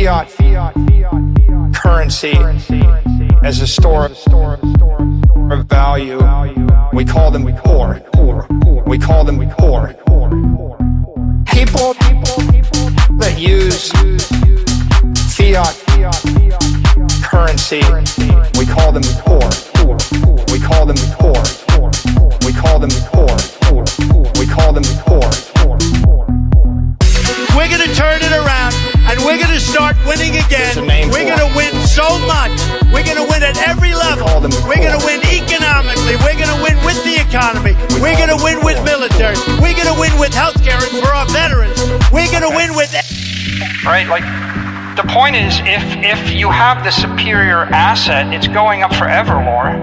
fiat currency as a store of value. We call them poor. We call them poor. People that use fiat currency, we call them poor. We call them poor. We call them poor. We call them poor. We're going to turn it around, and we're going to start winning again. We're going to win so much. We're going to win at every level. We're going to win economically. We're going to win with the economy. We're going to win with military. We're going to win with healthcare for our veterans. We're going to win with... Right, like, the point is, if you have the superior asset, it's going up forever more.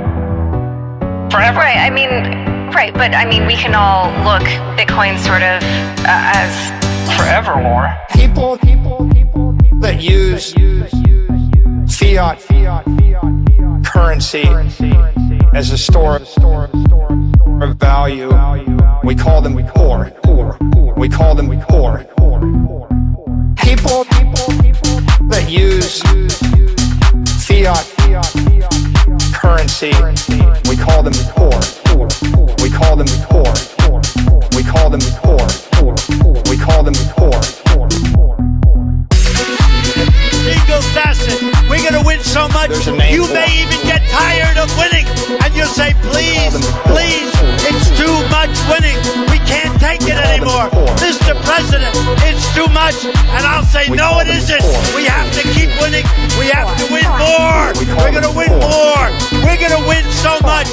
Forever. Right, I mean, right, but I mean, we can all look Bitcoin sort of as... Forever more. People that use fiat currency as a store of value, we call them poor. We call them poor. People that use fiat currency, we call them poor. We call them poor. We call them poor. We call them poor. Single facet. We're going to win so much, you may even get tired of winning. And you'll say, please, please, it's too much winning. We can't take it anymore. Mr. President, it's too much. And I'll say, no, it isn't. We have to keep winning. We have to win more. We're going to win more. We're going to win so much.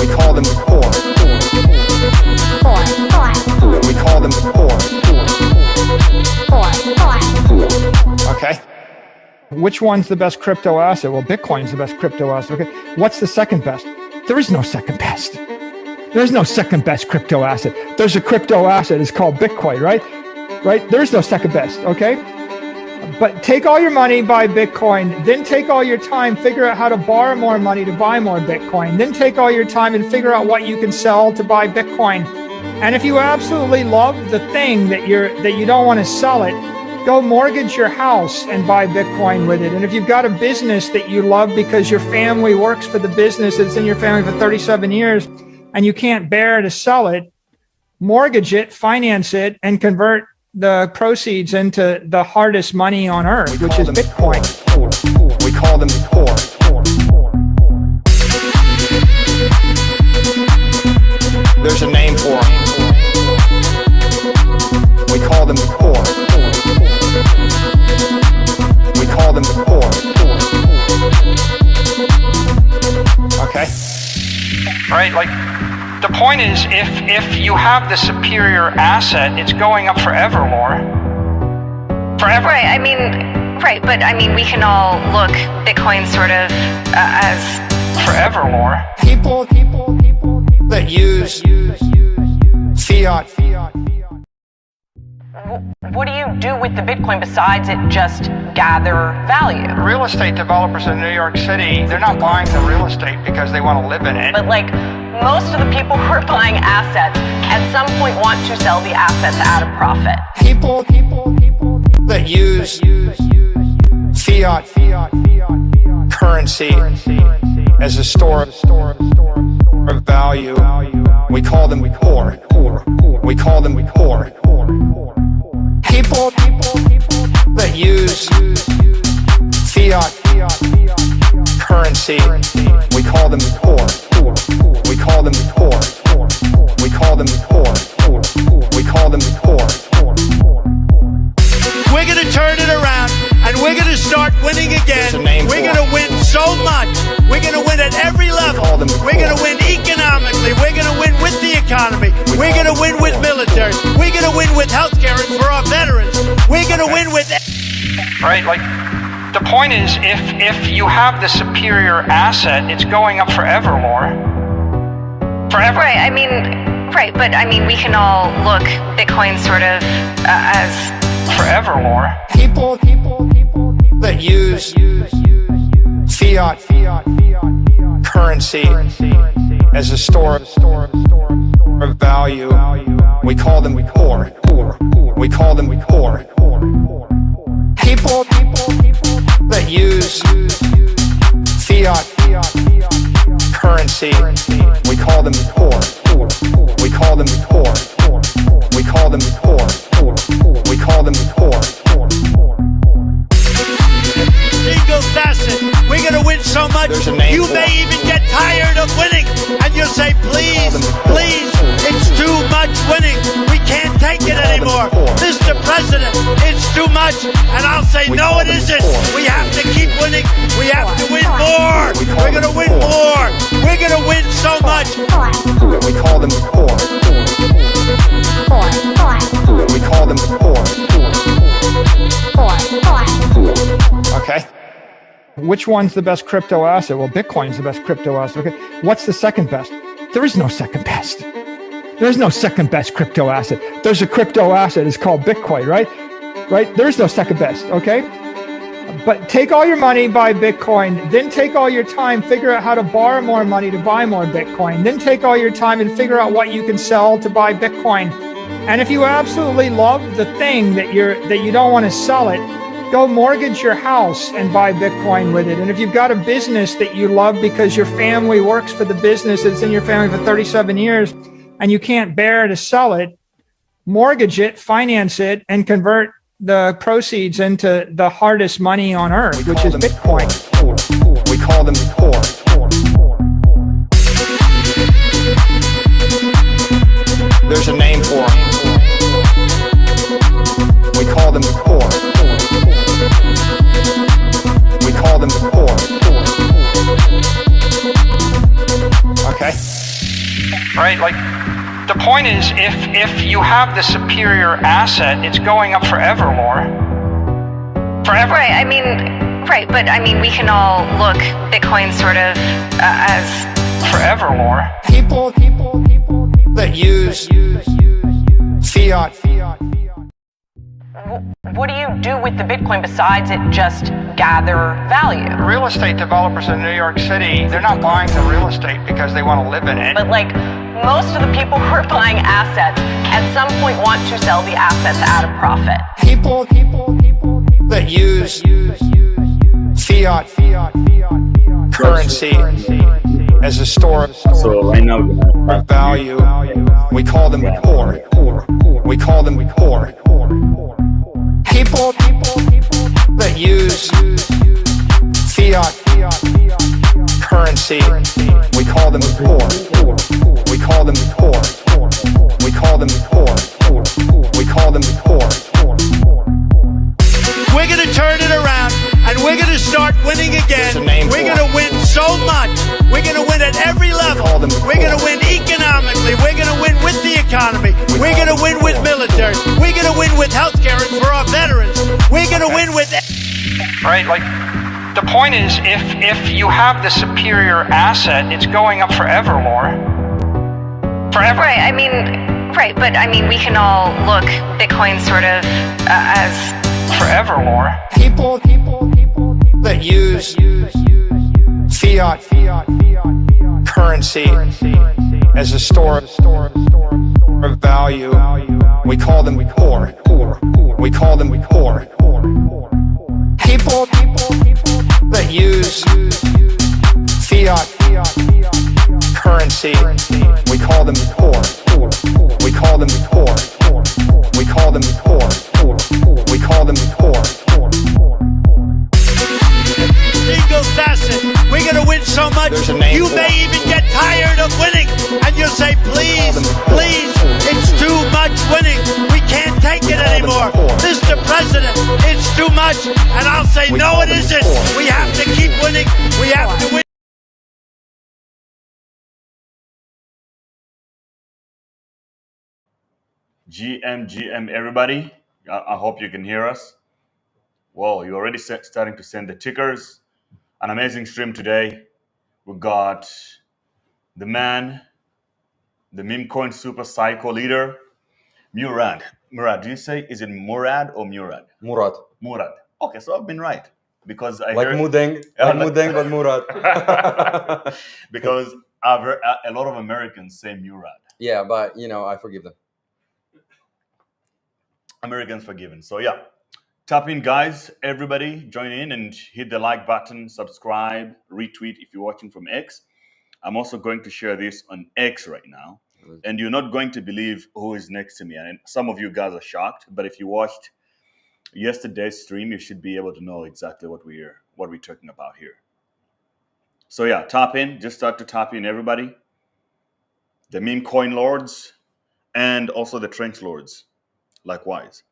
We call them poor. We call them poor. Okay. Which one's the best crypto asset? Well, Bitcoin's the best crypto asset. Okay. What's the second best? There is no second best. There's no second best crypto asset. There's a crypto asset. It's called Bitcoin, right? Right? There's no second best. Okay. But take all your money, buy Bitcoin, then take all your time, figure out how to borrow more money to buy more Bitcoin, then take all your time and figure out what you can sell to buy Bitcoin. And if you absolutely love the thing that you don't want to sell it, go mortgage your house and buy Bitcoin with it. And if you've got a business that you love because your family works for the business that's in your family for 37 years and you can't bear to sell it, mortgage it, finance it, and convert the proceeds into the hardest money on earth, which is Bitcoin. We call them poor. There's a name for them. We call them poor. We call them poor. Okay. Right, like, the point is, if you have the superior asset, it's going up forever more. Forever. Right, I mean, right, but I mean, we can all look Bitcoin sort of as... Forever more. People that use fiat. What do you do with the Bitcoin besides it just gather value? Real estate developers in New York City, they're not buying the real estate because they want to live in it. But like most of the people who are buying assets at some point want to sell the assets at a profit. People that use fiat currency as a store of value, we call them poor. We call them poor. People that use fiat currency, we call them poor. We call them poor. We call them poor. We call them poor. We're going to turn it around, and we're going to start winning again. We're going to win so much. We're going to win at every level. We're going to win economically. We're going to win with the economy. We're going to win with military. We're going to win with healthcare for our veterans. We're going to win with... Right, like, the point is, if you have the superior asset, it's going up forever more. Forever. Right, I mean, right, but I mean, we can all look Bitcoin sort of as... Forever more. People that use fiat currency as a store of value, we call them poor. We call them poor. People People that use fiat currency, we call them poor. We call them poor. We call them poor. We call them poor. Single facet. We're going to win so much. You may even get tired of winning. And you'll say, please, please, it's too much winning. We can't take it anymore. Mr. President, it's too much. And I'll say, no, it isn't. We have to keep winning. We have to win more. We're going to win more. We're going to win so much. We call them poor. We call them poor. Okay. Which one's the best crypto asset? Well, Bitcoin's the best crypto asset. Okay. What's the second best? There is no second best. There's no second best crypto asset. There's a crypto asset. It's called Bitcoin, right? Right? There's no second best. Okay. But take all your money, buy Bitcoin. Then take all your time, figure out how to borrow more money to buy more Bitcoin. Then take all your time and figure out what you can sell to buy Bitcoin. And if you absolutely love the thing that you don't want to sell it, go mortgage your house and buy Bitcoin with it. And if you've got a business that you love because your family works for the business that's in your family for 37 years and you can't bear to sell it, mortgage it, finance it, and convert the proceeds into the hardest money on earth, which is Bitcoin. We call them poor. There's a name for them. We call them poor. We call them poor. Okay. Right? Like, the point is, if you have the superior asset, it's going up forever, Laura. Forever. Right. I mean, right. But I mean, we can all look Bitcoin sort of as forever, Laura. People that use fiat. What do you do with the Bitcoin besides it just gather value? Real estate developers in New York City, they're not buying the real estate because they want to live in it. But like most of the people who are buying assets at some point want to sell the assets at a profit. People that use fiat currency as a store So right now, of value, we call them poor. We call them poor. People that use fiat currency, we call them poor. We call them poor. We call them poor. We call them poor. We're going to turn it around and we're going to start winning again. We're going to win so much. We're going to win at every level. We're going to win economically. We're going to win with the economy. We're going to win with military. We're going to win with healthcare and for our veterans. We're going to win with... Right? Like, the point is, if you have the superior asset, it's going up forever, Laura. Forever. right. I mean, right. But I mean, we can all look Bitcoin sort of as forever, Laura. People that use fiat currency as a store of value, we call them poor. We call them poor. People that use fiat currency, we call them poor. We call them poor. We call them poor. We call them poor. Single facet. We're going to win so much. You may even get tired of winning. And you'll say, please, please, it's too much winning. We can't take it anymore. Mr. President, it's too much. And I'll say, no, it isn't. We have to keep winning. We have to win. GM, everybody. I hope you can hear us. Well, you're already starting to send the tickers. An amazing stream today. We got the man, the Memecoin super psycho leader, Murad. Murad, do you say, is it Murad or Murad? Murad. Murad. Okay, so I've been right. Because I like heard... Mudeng, but Murad. Because I've heard a lot of Americans say Murad. Yeah, but, I forgive them. Americans forgiven. So yeah, Tap in, guys. Everybody join in and hit the like button, subscribe, retweet if you're watching from X. I'm also going to share this on X right now. And you're not going to believe who is next to me. And some of you guys are shocked, but if you watched yesterday's stream, you should be able to know exactly what we're talking about here. So yeah, tap in. Just start to tap in, everybody. The meme coin lords and also the trench lords, likewise.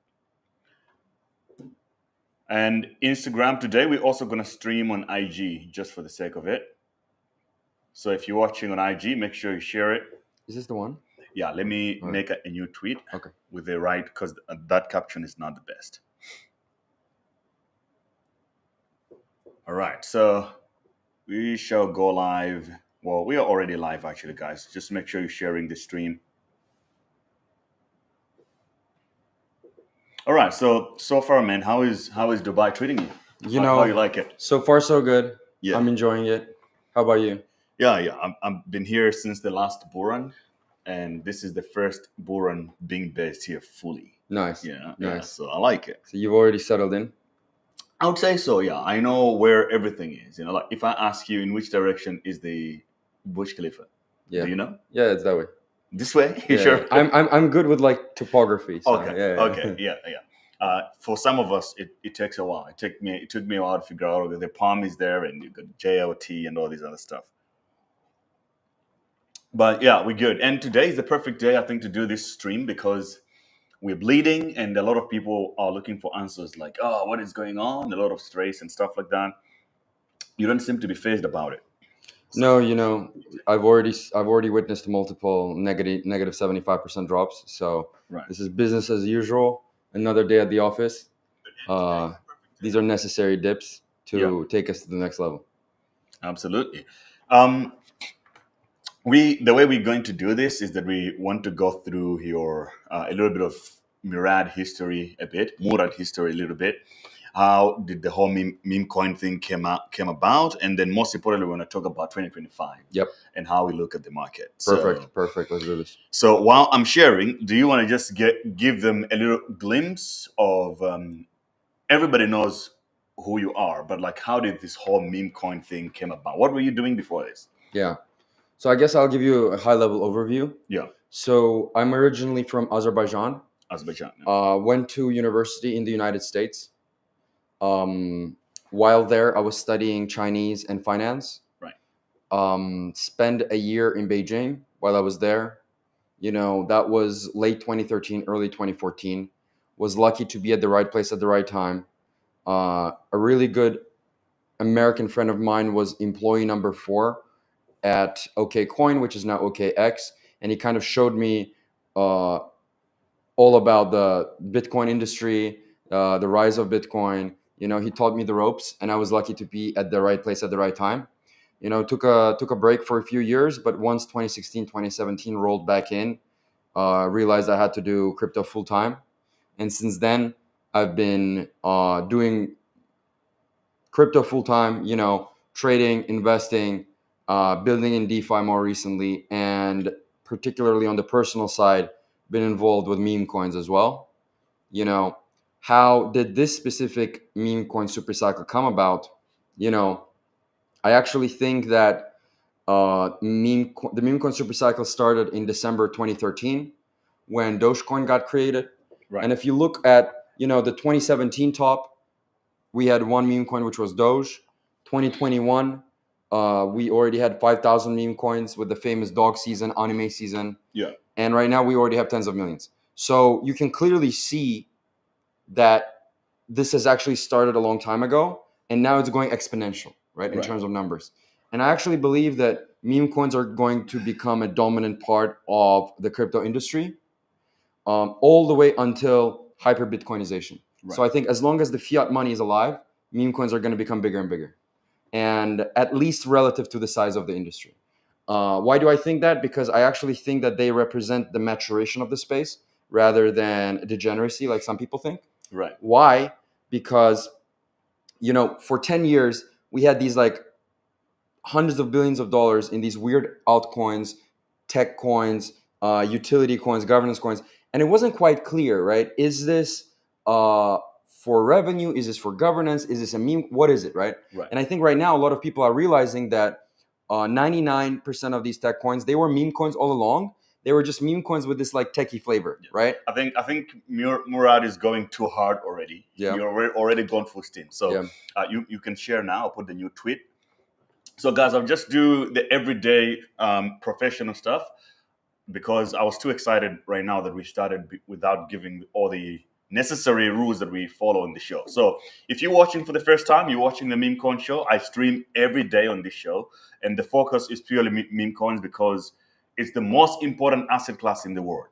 And Instagram today, we're also going to stream on IG just for the sake of it. So if you're watching on IG, make sure you share it. Is this the one? Yeah, let me make a new tweet with the right, because that caption is not the best. All right, so we shall go live. Well, we are already live, actually, guys. Just make sure you're sharing the stream. All right, so far, man, how is Dubai treating you? How you like it? So far, so good. Yeah, I'm enjoying it. How about you? Yeah. I've been here since the last bull run, and this is the first bull run being based here fully. Nice. Yeah. Nice. So I like it. So you've already settled in? I would say so. Yeah, I know where everything is. Like if I ask you in which direction is the Burj Khalifa, do you know? Yeah, it's that way. This way? You sure? I'm good with like topography. So, Okay. Yeah. For some of us, it takes a while. It took me a while to figure out the palm is there, and you got JOT and all these other stuff. But yeah, we're good. And today is the perfect day, I think, to do this stream because we're bleeding, and a lot of people are looking for answers like, "Oh, what is going on?" A lot of stress and stuff like that. You don't seem to be phased about it. No, I've already witnessed multiple negative 75% drops. So This is business as usual. Another day at the office. These are necessary dips to take us to the next level. Absolutely. The way we're going to do this is that we want to go through your a little bit of Murad history a little bit. How did the whole meme coin thing came about? And then most importantly, we want to talk about 2025. Yep. And how we look at the market. Perfect. Let's do this. So while I'm sharing, do you want to just give them a little glimpse of everybody knows who you are, but like how did this whole meme coin thing came about? What were you doing before this? Yeah. So I guess I'll give you a high level overview. Yeah. So I'm originally from Azerbaijan. Went to university in the United States. While there, I was studying Chinese and finance. Right. Spent a year in Beijing while I was there. That was late 2013, early 2014. Was lucky to be at the right place at the right time. A really good American friend of mine was employee number 4 at OKCoin, which is now OKX, and he kind of showed me all about the Bitcoin industry, the rise of Bitcoin. He taught me the ropes, and I was lucky to be at the right place at the right time. Took a break for a few years, but once 2016, 2017 rolled back in, realized I had to do crypto full time, and since then I've been doing crypto full time. Trading, investing. Building in DeFi more recently, and particularly on the personal side, been involved with meme coins as well. How did this specific meme coin super cycle come about? I actually think that the meme coin super cycle started in December 2013 when Dogecoin got created. Right. And if you look at the 2017 top, we had one meme coin, which was Doge. 2021. We already had 5,000 meme coins with the famous dog season, anime season. Yeah. And right now we already have tens of millions. So you can clearly see that this has actually started a long time ago, and now it's going exponential, right, in terms of numbers. And I actually believe that meme coins are going to become a dominant part of the crypto industry all the way until hyper Bitcoinization. Right. So I think as long as the fiat money is alive, meme coins are going to become bigger and bigger, and at least relative to the size of the industry. Why do I think that? Because I actually think that they represent the maturation of the space rather than degeneracy, like some people think. Right. Why? Because, for 10 years, we had these like hundreds of billions of dollars in these weird altcoins, tech coins, utility coins, governance coins. And it wasn't quite clear, right? Is this for revenue? Is this for governance? Is this a meme? What is it, right? And I think right now a lot of people are realizing that 99% of these tech coins, they were meme coins all along. They were just meme coins with this like techie flavor, right? I think Murad is going too hard already. Yeah. You're already gone full steam. So you can share now. I'll put the new tweet. So guys, I'll just do the everyday professional stuff because I was too excited right now that we started without giving all the necessary rules that we follow on the show. So if you're watching for the first time, you're watching the Memecoin Show. I stream every day on this show, and the focus is purely meme coins because it's the most important asset class in the world.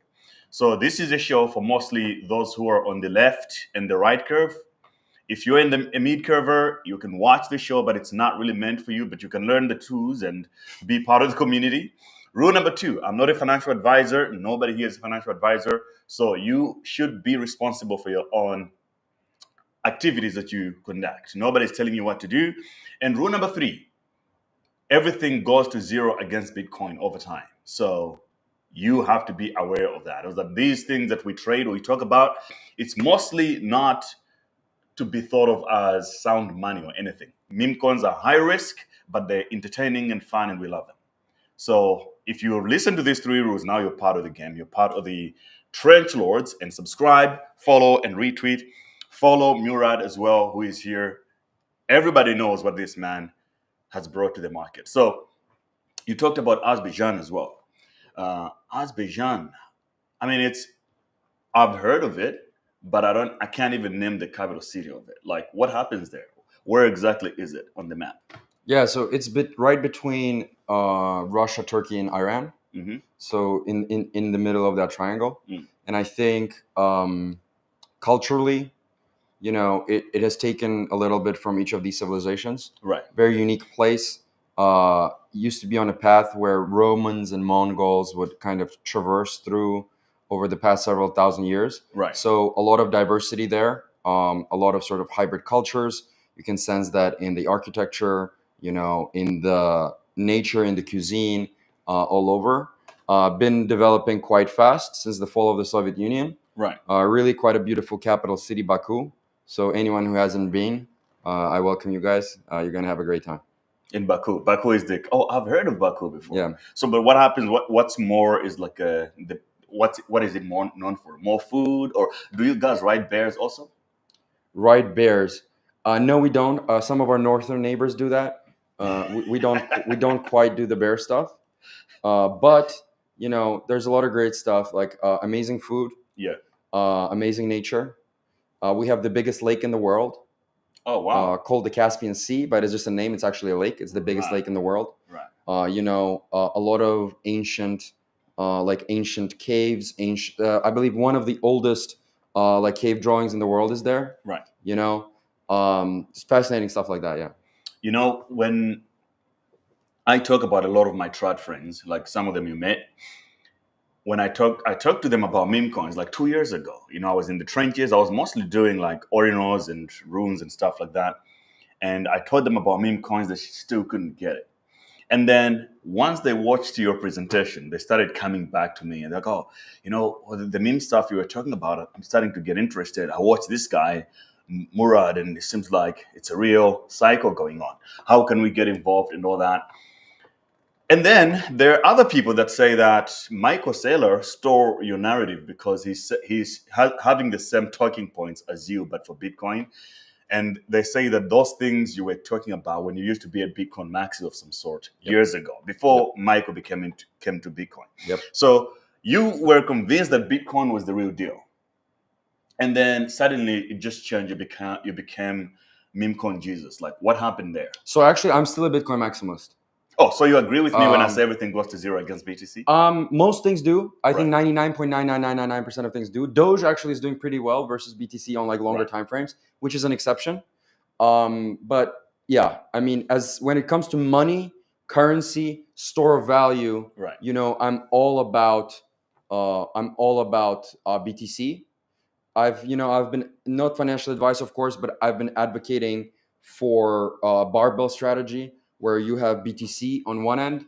So this is a show for mostly those who are on the left and the right curve. If you're in the mid curver, you can watch the show, but it's not really meant for you, but you can learn the tools and be part of the community. Rule number 2, I'm not a financial advisor. Nobody here is a financial advisor. So you should be responsible for your own activities that you conduct. Nobody's telling you what to do. And rule number 3, everything goes to zero against Bitcoin over time. So you have to be aware of that. These things that we trade or we talk about, it's mostly not to be thought of as sound money or anything. Meme coins are high risk, but they're entertaining and fun, and we love them. So if you listen to these 3 rules, now you're part of the game. You're part of the trench lords. And subscribe, follow, and retweet. Follow Murad as well, who is here. Everybody knows what this man has brought to the market. So you talked about Azerbaijan as well. Azerbaijan, I mean, I've heard of it, but I can't even name the capital city of it. Like, what happens there? Where exactly is it on the map? Yeah, so it's right between Russia, Turkey, and Iran. Mm-hmm. So in the middle of that triangle. And I think culturally, it has taken a little bit from each of these civilizations. Right. Very unique place. Used to be on a path where Romans and Mongols would kind of traverse through over the past several thousand years. Right. So a lot of diversity there, a lot of sort of hybrid cultures. You can sense that in the architecture, in the nature, in the cuisine, all over. Been developing quite fast since the fall of the Soviet Union. Right. Really quite a beautiful capital city, Baku. So anyone who hasn't been, I welcome you guys. You're going to have a great time. In Baku. Baku is I've heard of Baku before. Yeah. So, but what happens, what's more is like what is it more known for? More food? Or do you guys ride bears also? Ride bears? No, we don't. Some of our northern neighbors do that. We don't quite do the bear stuff. But there's a lot of great stuff like amazing food. Yeah. Amazing nature. We have the biggest lake in the world. Oh wow! Called the Caspian Sea, but it's just a name. It's actually a lake. It's the biggest lake in the world. Right. A lot of ancient caves. I believe one of the oldest cave drawings in the world is there. Right. It's fascinating stuff like that. Yeah. When I talk about a lot of my trad friends, like some of them you met, when I talked to them about meme coins like 2 years ago. I was in the trenches. I was mostly doing like ordinals and runes and stuff like that. And I told them about meme coins. They still couldn't get it. And then once they watched your presentation, they started coming back to me and they're like, oh, the meme stuff you were talking about, I'm starting to get interested. I watched this guy, Murad, and it seems like it's a real cycle going on. How can we get involved in all that? And then there are other people that say that Michael Saylor stole your narrative because he's having the same talking points as you, but for Bitcoin. And they say that those things you were talking about when you used to be a Bitcoin maxi of some sort years ago, before Michael came to Bitcoin. Yep. So you were convinced that Bitcoin was the real deal. And then suddenly it just changed. You became Memecoin Jesus. Like, what happened there? So actually, I'm still a Bitcoin maximalist. Oh, so you agree with me when I say everything goes to zero against BTC? Most things do. I think 99.99999% of things do. Doge actually is doing pretty well versus BTC on like longer time frames, which is an exception. But yeah, I mean, when it comes to money, currency, store of value, I'm all about BTC. I've been not financial advice, of course, but I've been advocating for barbell strategy, where you have BTC on one end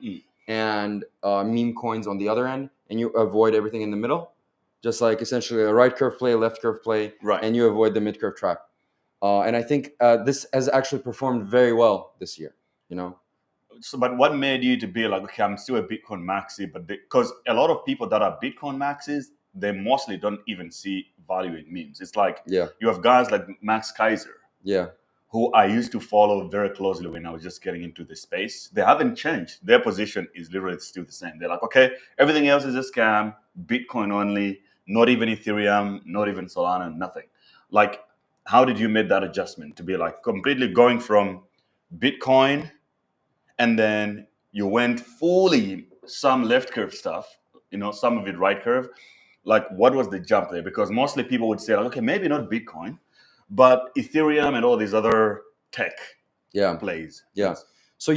and meme coins on the other end, and you avoid everything in the middle, just like essentially a right curve play, left curve play, and you avoid the mid curve trap. And I think this has actually performed very well this year. So, but what made you to be like, okay, I'm still a Bitcoin maxi, but because a lot of people that are Bitcoin maxis, they mostly don't even see value in memes. It's like you have guys like Max Kaiser, who I used to follow very closely when I was just getting into the space. They haven't changed. Their position is literally still the same. They're like, okay, everything else is a scam, Bitcoin only, not even Ethereum, not even Solana, nothing. Like, how did you make that adjustment to be like completely going from Bitcoin, and then you went fully some left curve stuff, some of it right curve? Like, what was the jump there? Because mostly people would say, like, okay, maybe not Bitcoin, but Ethereum and all these other tech plays. Yeah. So,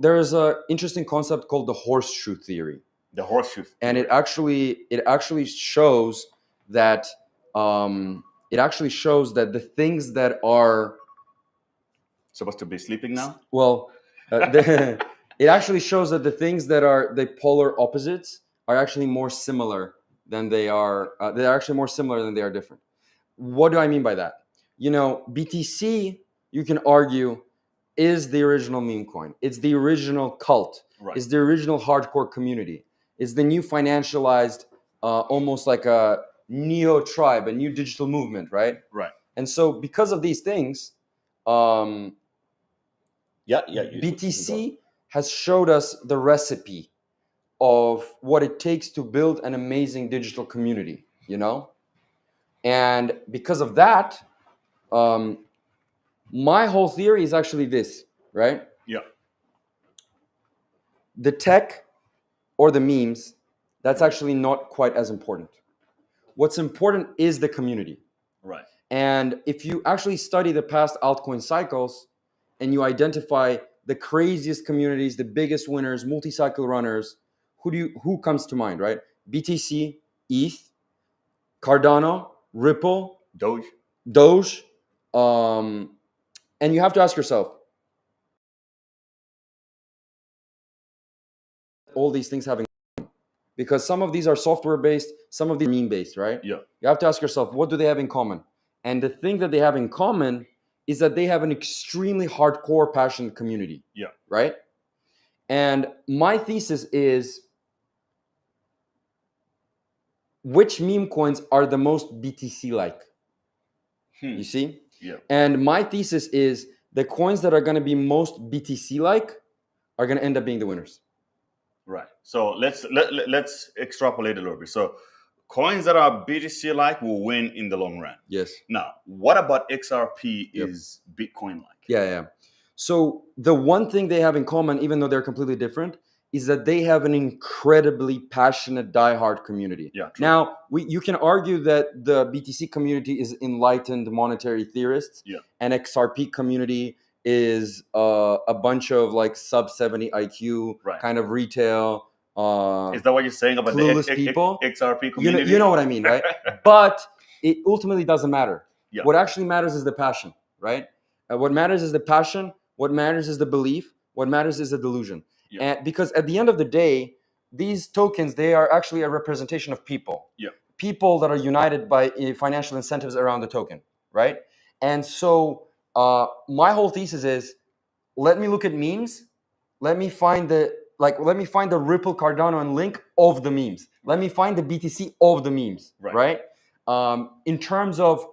there is an interesting concept called the horseshoe theory. The horseshoe theory. And it actually shows that the things that are supposed to be sleeping now. Well, it actually shows that the things that are the polar opposites are actually more similar than they are. They're actually more similar than they are different. What do I mean by that? BTC, you can argue, is the original meme coin. It's the original cult. Right. It's the original hardcore community. It's the new financialized, almost like a neo tribe, a new digital movement, right? Right. And so because of these things, BTC has showed us the recipe of what it takes to build an amazing digital community, And because of that, my whole theory is actually this, right? Yeah. The tech or the memes, that's actually not quite as important. What's important is the community. Right. And if you actually study the past altcoin cycles and you identify the craziest communities, the biggest winners, multi-cycle runners, who comes to mind, right? BTC, ETH, Cardano, Ripple, Doge, and you have to ask yourself, all these things having, because some of these are software based, some of these are meme based, right? Yeah. You have to ask yourself, what do they have in common? And the thing that they have in common is that they have an extremely hardcore, passionate community. Yeah. Right? And my thesis is, which meme coins are the most BTC-like? You see? Yeah. And my thesis is the coins that are going to be most BTC-like are going to end up being the winners. Right. So let's extrapolate a little bit. So coins that are BTC-like will win in the long run. Yes. Now, what about XRP is Bitcoin-like? Yeah. So the one thing they have in common, even though they're completely different, is that they have an incredibly passionate, diehard community. Yeah, true. Now, you can argue that the BTC community is enlightened monetary theorists, and XRP community is a bunch of like sub 70 IQ kind of retail. Is that what you're saying about clueless the people? XRP community? You know what I mean, right? But it ultimately doesn't matter. Yeah. What actually matters is the passion, right? What matters is the passion. What matters is the belief. What matters is the delusion. Yeah. And because at the end of the day, these tokens, they are actually a representation of people. Yeah. People that are united by financial incentives around the token, right? And so my whole thesis is, let me look at memes. Let me find the Ripple, Cardano, and Link of the memes. Let me find the BTC of the memes, right? In terms of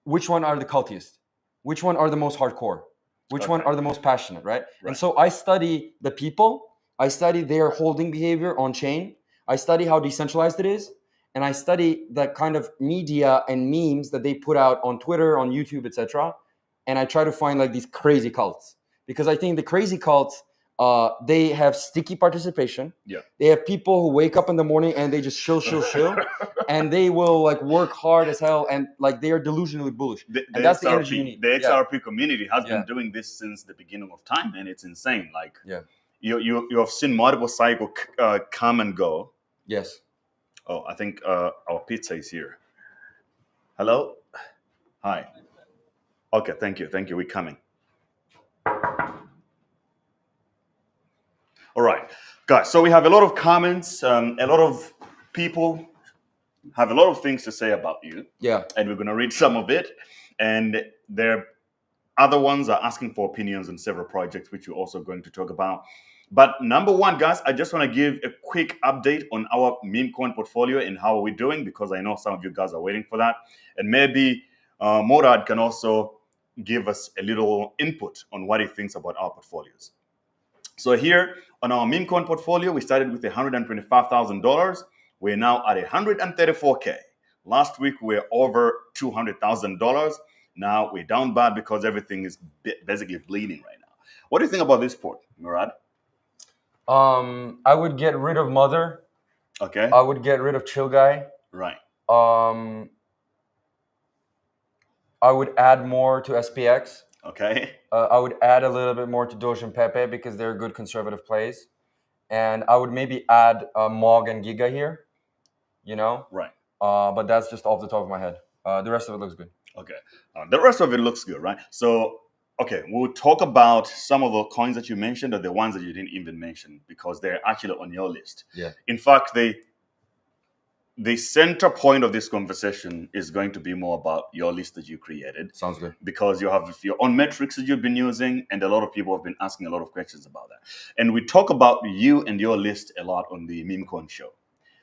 which one are the cultiest, which one are the most hardcore, which one are the most passionate, right? And so I study the people, I study their holding behavior on chain, I study how decentralized it is, and I study the kind of media and memes that they put out on Twitter, on YouTube, etc. And I try to find like these crazy cults, because I think the crazy cults, they have sticky participation. Yeah. They have people who wake up in the morning and they just shill, and they will like work hard as hell, and like they are delusionally bullish. And that's the energy you need. The XRP community has been doing this since the beginning of time, and it's insane. Like, you have seen multiple cycles come and go. Yes. Oh, I think our pizza is here. Hello. Hi. Okay. Thank you. We're coming. All right, guys, so we have a lot of comments. A lot of people have a lot of things to say about you. Yeah. And we're going to read some of it. And There other ones are asking for opinions on several projects, which we're also going to talk about. But number one, guys, I just want to give a quick update on our Memecoin portfolio and how are we doing, because I know some of you guys are waiting for that. And maybe Murad can also give us a little input on what he thinks about our portfolios. So here on our Memecoin portfolio, we started with $125,000. We're now at $134K. Last week, we were over $200,000. Now we're down bad because everything is basically bleeding right now. What do you think about this port, Murad? I would get rid of Mother. Okay. I would get rid of Chill Guy. Right. I would add more to SPX. Okay. I would add a little bit more to Doge and Pepe because they're good conservative plays. And I would maybe add Mog and Giga here, you know? Right. But that's just off the top of my head. The rest of it looks good. Okay. The rest of it looks good, right? So, okay, we'll talk about some of the coins that you mentioned or the ones that you didn't even mention because they're actually on your list. Yeah. In fact, the center point of this conversation is going to be more about your list that you created. Sounds good. Because you have your own metrics that you've been using, and a lot of people have been asking a lot of questions about that. And we talk about you and your list a lot on the Memecoin Show.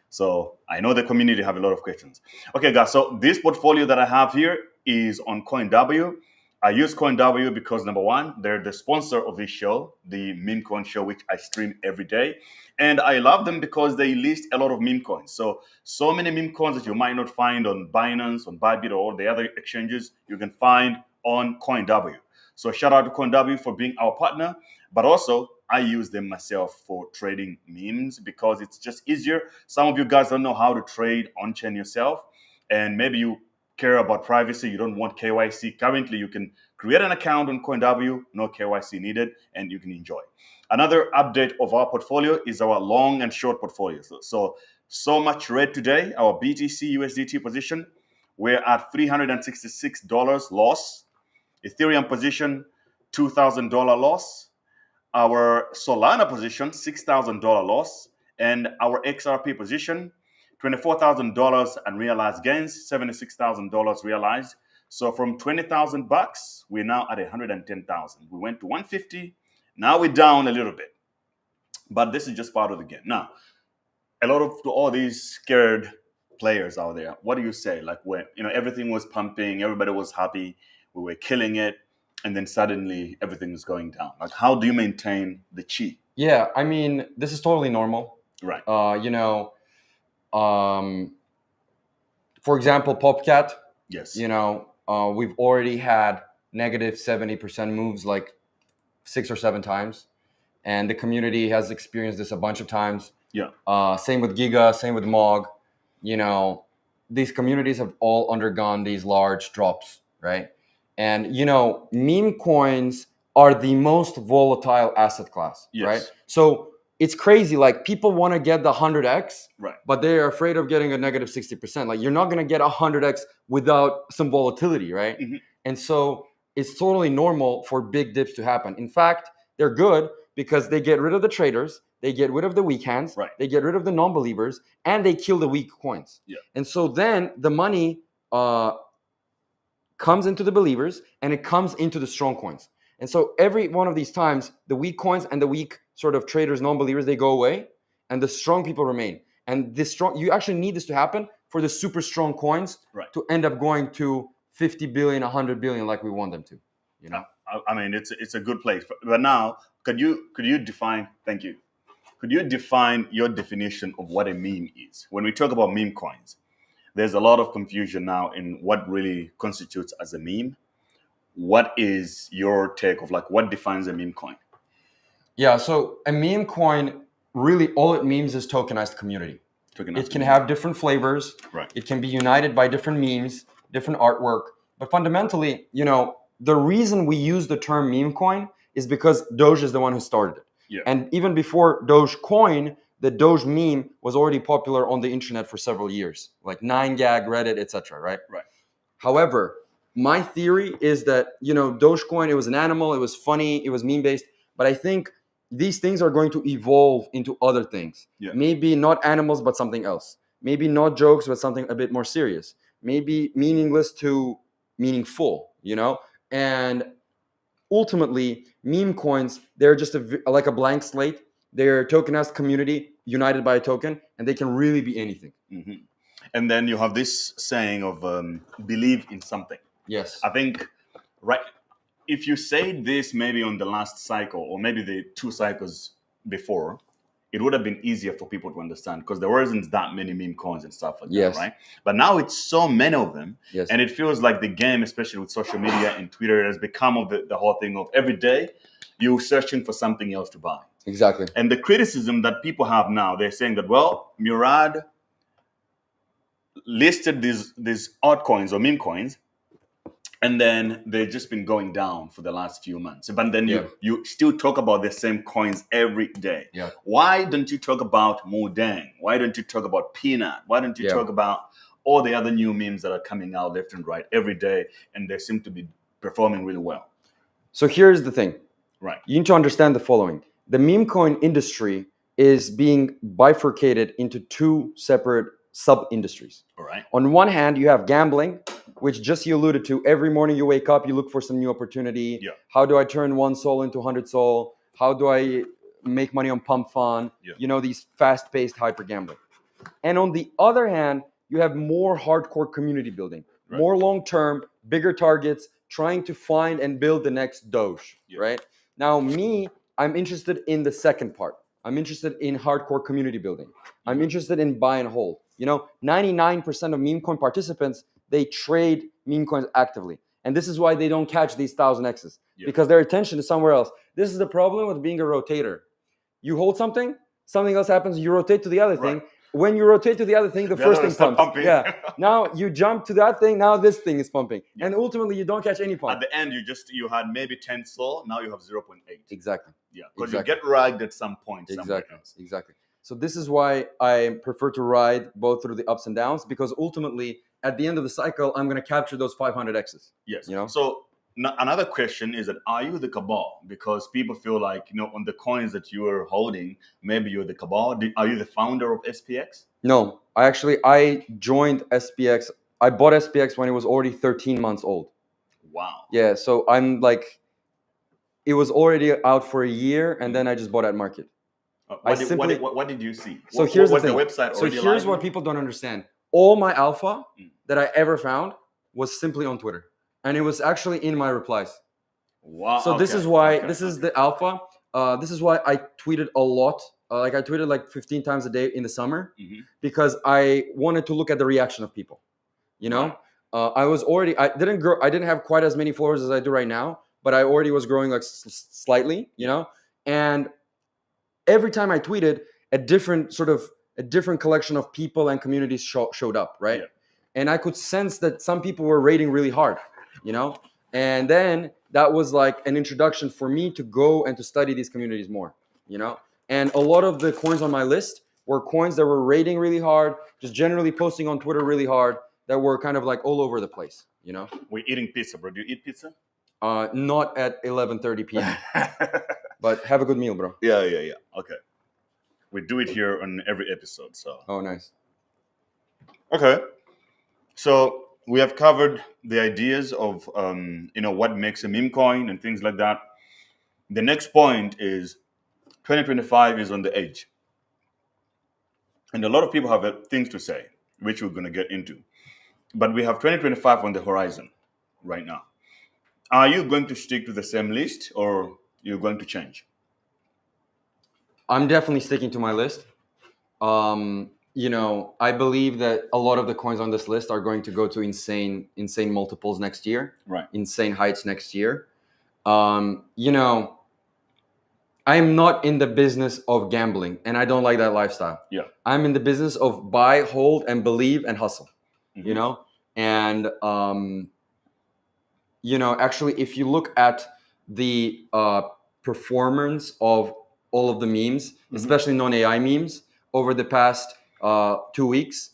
So I know the community have a lot of questions. Okay, guys, so this portfolio that I have here is on CoinW. I use CoinW because, number one, they're the sponsor of this show, the Memecoin Show, which I stream every day. And I love them because they list a lot of meme coins. So many meme coins that you might not find on Binance, on Bybit, or all the other exchanges, you can find on CoinW. So shout out to CoinW for being our partner. But also, I use them myself for trading memes because it's just easier. Some of you guys don't know how to trade on-chain yourself. And maybe you care about privacy. You don't want KYC. Currently, you can create an account on CoinW, no KYC needed, and you can enjoy. Another update of our portfolio is our long and short portfolio. So much red today. Our BTC USDT position, we're at $366 loss. Ethereum position, $2,000 loss. Our Solana position, $6,000 loss. And our XRP position, $24,000 unrealized gains, $76,000 realized. So from $20,000, we're now at $110,000. We went to $150. Now we're down a little bit. But this is just part of the game. Now, a lot of all these scared players out there, what do you say? Like when everything was pumping, everybody was happy, we were killing it, and then suddenly everything is going down. Like, how do you maintain the chi? Yeah, I mean, this is totally normal. Right. For example, PopCat. Yes. We've already had negative 70% moves like 6 or 7 times. And the community has experienced this a bunch of times. Yeah. Same with Giga, same with Mog. These communities have all undergone these large drops, right? And, meme coins are the most volatile asset class, yes. right? So it's crazy. Like, people want to get the 100x, right, but they're afraid of getting a negative 60%. Like, you're not going to get 100x without some volatility, right? Mm-hmm. And so it's totally normal for big dips to happen. In fact, they're good because they get rid of the traders, they get rid of the weak hands, right, they get rid of the non-believers, and they kill the weak coins. Yeah. And so then the money comes into the believers and it comes into the strong coins. And so every one of these times, the weak coins and the weak sort of traders, non-believers, they go away and the strong people remain. And you actually need this to happen for the super strong coins, right, to end up going to 50 billion, 100 billion like we want them to. I mean, it's a good place. But now, could you define, thank you. Could you define your definition of what a meme is? When we talk about meme coins, there's a lot of confusion now in what really constitutes as a meme. What is your take of what defines a meme coin? Yeah, so a meme coin, really all it means is tokenized community. It can have different flavors. Right. It can be united by different memes, different artwork. But fundamentally, the reason we use the term meme coin is because Doge is the one who started it. Yeah. And even before Doge coin, the Doge meme was already popular on the internet for several years, like 9gag, Reddit, etc. Right? Right. However, my theory is that, Dogecoin, it was an animal, it was funny, it was meme-based, but I think these things are going to evolve into other things. Yeah. Maybe not animals, but something else. Maybe not jokes, but something a bit more serious. Maybe meaningless to meaningful, And ultimately, meme coins, they're just like a blank slate. They're a tokenized community united by a token, and they can really be anything. Mm-hmm. And then you have this saying of believe in something. Yes. I think, right, if you say this maybe on the last cycle or maybe the 2 cycles before, it would have been easier for people to understand because there wasn't that many meme coins and stuff like that, right? But now it's so many of them, and it feels like the game, especially with social media and Twitter, has become of the whole thing of every day you're searching for something else to buy. Exactly. And the criticism that people have now, they're saying that, well, Murad listed these altcoins or meme coins, and then they've just been going down for the last few months. But then you still talk about the same coins every day. Yeah. Why don't you talk about Mudang? Why don't you talk about Peanut? Why don't you talk about all the other new memes that are coming out left and right every day, and they seem to be performing really well? So here's the thing. Right. You need to understand the following. The meme coin industry is being bifurcated into 2 separate sub-industries. All right. On one hand, you have gambling, which just you alluded to. Every morning you wake up, you look for some new opportunity. Yeah. How do I turn 1 soul into 100 soul? How do I make money on pump fun? Yeah. You know, these fast-paced hyper gambling. And on the other hand, you have more hardcore community building, more long-term, bigger targets, trying to find and build the next Doge, right? Now, I'm interested in the second part. I'm interested in hardcore community building. I'm interested in buy and hold. You know, 99% of meme coin participants, they trade meme coins actively. And this is why they don't catch these 1000Xs, because their attention is somewhere else. This is the problem with being a rotator. You hold something else happens, you rotate to the other thing. When you rotate to the other thing, the first thing pumps. Pumping. Yeah. Now you jump to that thing, now this thing is pumping. And ultimately you don't catch any pump. At the end, you had maybe 10 soul, now you have 0.8. Exactly. Yeah, because you get ragged at some point. Exactly. So this is why I prefer to ride both through the ups and downs, because ultimately at the end of the cycle, I'm going to capture those 500Xs. Yes. You know? So another question is that, are you the cabal? Because people feel like, on the coins that you are holding, maybe you're the cabal. Are you the founder of SPX? No, I joined SPX. I bought SPX when it was already 13 months old. Wow. Yeah. So I'm like, it was already out for a year, and then I just bought at market. What did you see? So here's was the thing. The website so here's what people don't understand. All my alpha that I ever found was simply on Twitter, and it was actually in my replies. Wow. So this is why this is the alpha. This is why I tweeted a lot. I tweeted like 15 times a day in the summer, because I wanted to look at the reaction of people. You know, I didn't have quite as many followers as I do right now, but I already was growing like slightly. You know, and every time I tweeted, a different collection of people and communities showed up, right? Yeah. And I could sense that some people were rating really hard, you know? And then that was like an introduction for me to go and to study these communities more, you know? And a lot of the coins on my list were coins that were rating really hard, just generally posting on Twitter really hard, that were kind of like all over the place, you know? We're eating pizza, bro. Do you eat pizza? Not at 11:30 p.m. But have a good meal, bro. Yeah. Okay. We do it here on every episode, so. Oh, nice. Okay. So we have covered the ideas of, what makes a meme coin and things like that. The next point is 2025 is on the edge. And a lot of people have things to say, which we're going to get into. But we have 2025 on the horizon right now. Are you going to stick to the same list, or you're going to change? I'm definitely sticking to my list. I believe that a lot of the coins on this list are going to go to insane multiples next year. Right. Insane heights next year. I'm not in the business of gambling, and I don't like that lifestyle. Yeah. I'm in the business of buy, hold, and believe and hustle. You know? And actually, if you look at the performance of all of the memes, especially non-AI memes, over the past 2 weeks,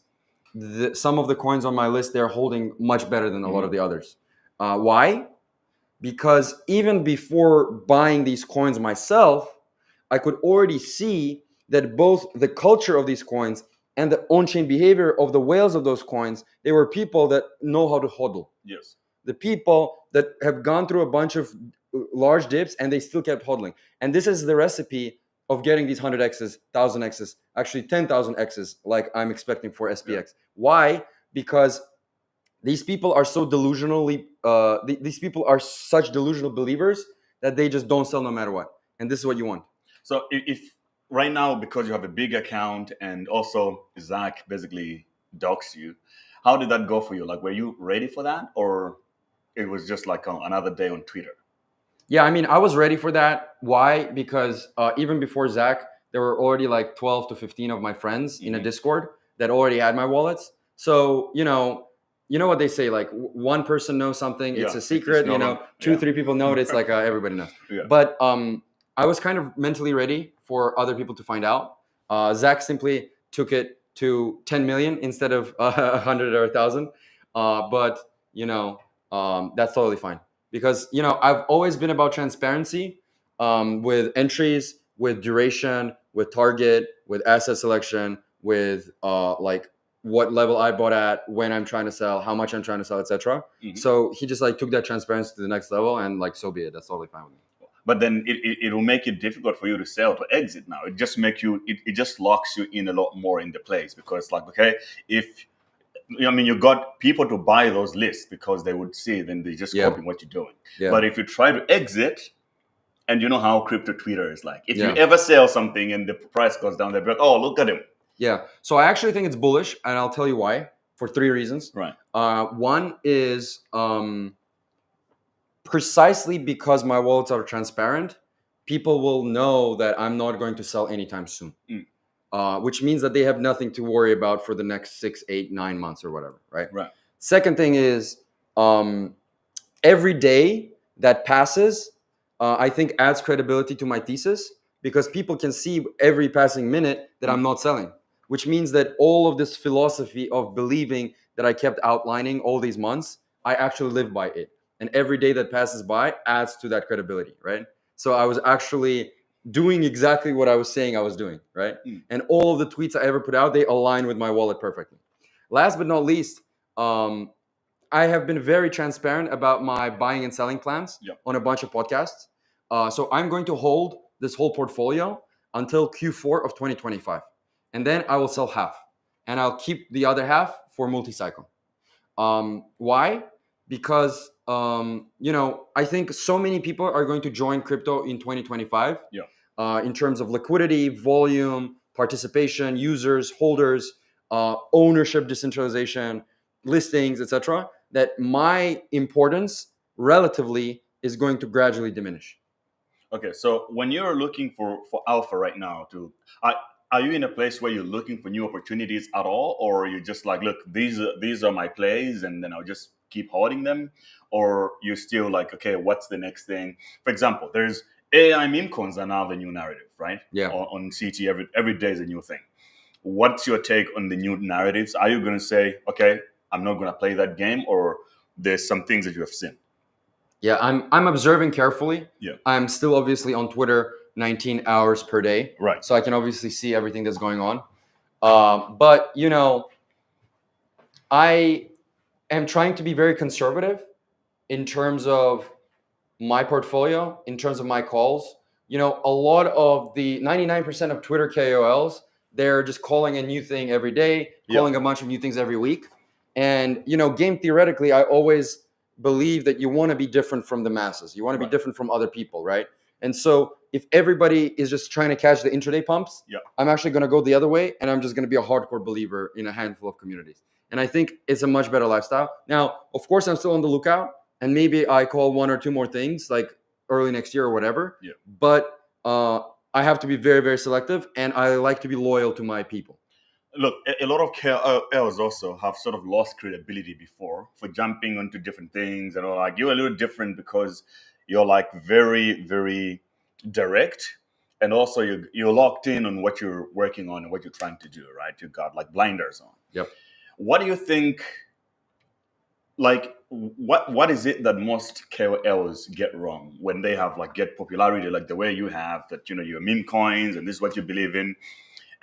some of the coins on my list, they're holding much better than a lot of the others. Why? Because even before buying these coins myself, I could already see that both the culture of these coins and the on-chain behavior of the whales of those coins, they were people that know how to hodl. Yes. the people that have gone through a bunch of large dips and they still kept hodling. And this is the recipe of getting these 100x's, 1000x's, actually 10,000x's, like I'm expecting for SPX. Yeah. Why? Because these people are so delusionally, these people are such delusional believers that they just don't sell no matter what. And this is what you want. So if right now, because you have a big account and also Zach basically doxed you, how did that go for you? Like, were you ready for that, or it was just like another day on Twitter? Yeah, I mean, I was ready for that. Why? Because even before Zach, there were already like 12 to 15 of my friends in a Discord that already had my wallets. So, you know what they say, like one person knows something, it's a secret, two, three people know it, it's like everybody knows. Yeah. But I was kind of mentally ready for other people to find out. Zach simply took it to 10 million instead of 100 or 1,000. But, that's totally fine. Because, I've always been about transparency with entries, with duration, with target, with asset selection, with like what level I bought at, when I'm trying to sell, how much I'm trying to sell, etc. So he just like took that transparency to the next level, and like so be it. That's totally fine with me. But then it will make it difficult for you to sell, to exit now. It just makes you, it just locks you in a lot more in the place, because like, okay, you got people to buy those lists because they would see, then they just copy what you're doing. Yeah. But if you try to exit, and you know how crypto Twitter is like, if you ever sell something and the price goes down, they'll be like, oh, look at him. Yeah. So I actually think it's bullish, and I'll tell you why, for 3 reasons. Right. One is precisely because my wallets are transparent, people will know that I'm not going to sell anytime soon. Which means that they have nothing to worry about for the next 6, 8, 9 months or whatever, right? Right. Second thing is every day that passes, I think adds credibility to my thesis, because people can see every passing minute that I'm not selling, which means that all of this philosophy of believing that I kept outlining all these months, I actually live by it. And every day that passes by adds to that credibility, right? So I was actually doing exactly what I was saying I was doing, right? And all of the tweets I ever put out, they align with my wallet perfectly. Last but not least, I have been very transparent about my buying and selling plans on a bunch of podcasts. So I'm going to hold this whole portfolio until Q4 of 2025. And then I will sell half. And I'll keep the other half for multi-cycle. Why? Because, I think so many people are going to join crypto in 2025 in terms of liquidity, volume, participation, users, holders, ownership, decentralization, listings, etc., that my importance relatively is going to gradually diminish. Okay, so when you're looking for alpha right now, are you in a place where you're looking for new opportunities at all, or are you just like, look, these are my plays, and then I'll just keep holding them? Or you're still like, okay, what's the next thing? For example, there's AI Memecoins are now the new narrative, right? Yeah. On CT, every day is a new thing. What's your take on the new narratives? Are you going to say, okay, I'm not going to play that game, or there's some things that you have seen? Yeah, I'm observing carefully. Yeah. I'm still obviously on Twitter 19 hours per day. Right. So I can obviously see everything that's going on. But, I am trying to be very conservative in terms of my portfolio, in terms of my calls. A lot of the 99% of Twitter KOLs, they're just calling a new thing every day, calling a bunch of new things every week. And, game theoretically, I always believe that you want to be different from the masses. You want to be different from other people, right? And so if everybody is just trying to catch the intraday pumps, I'm actually going to go the other way, and I'm just going to be a hardcore believer in a handful of communities. And I think it's a much better lifestyle. Now, of course, I'm still on the lookout, and maybe I call 1 or 2 more things like early next year or whatever. Yeah. But I have to be very, very selective, and I like to be loyal to my people. Look, a lot of KOLs also have sort of lost credibility before for jumping onto different things, and like you're a little different because you're like very, very direct, and also you're locked in on what you're working on and what you're trying to do, right? You got like blinders on. Yep. What do you think? Like, what is it that most KOLs get wrong when they have get popularity like the way you have, that your meme coins and this is what you believe in,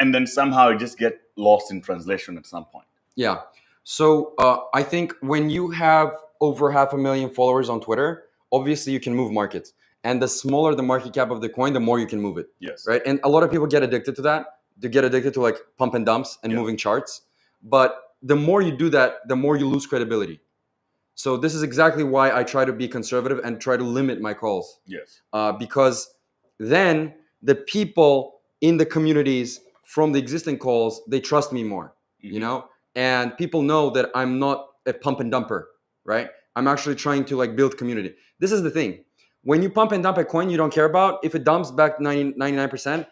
and then somehow you just get lost in translation at some point? Yeah. So I think when you have over 500,000 followers on Twitter, obviously you can move markets. And the smaller the market cap of the coin, the more you can move it. Yes. Right. And a lot of people get addicted to that. They get addicted to like pump and dumps and moving charts. But the more you do that, the more you lose credibility. So this is exactly why I try to be conservative and try to limit my calls. Yes. Because then the people in the communities from the existing calls, they trust me more, you know, and people know that I'm not a pump and dumper, right? I'm actually trying to like build community. This is the thing. When you pump and dump a coin you don't care about, if it dumps back 99%,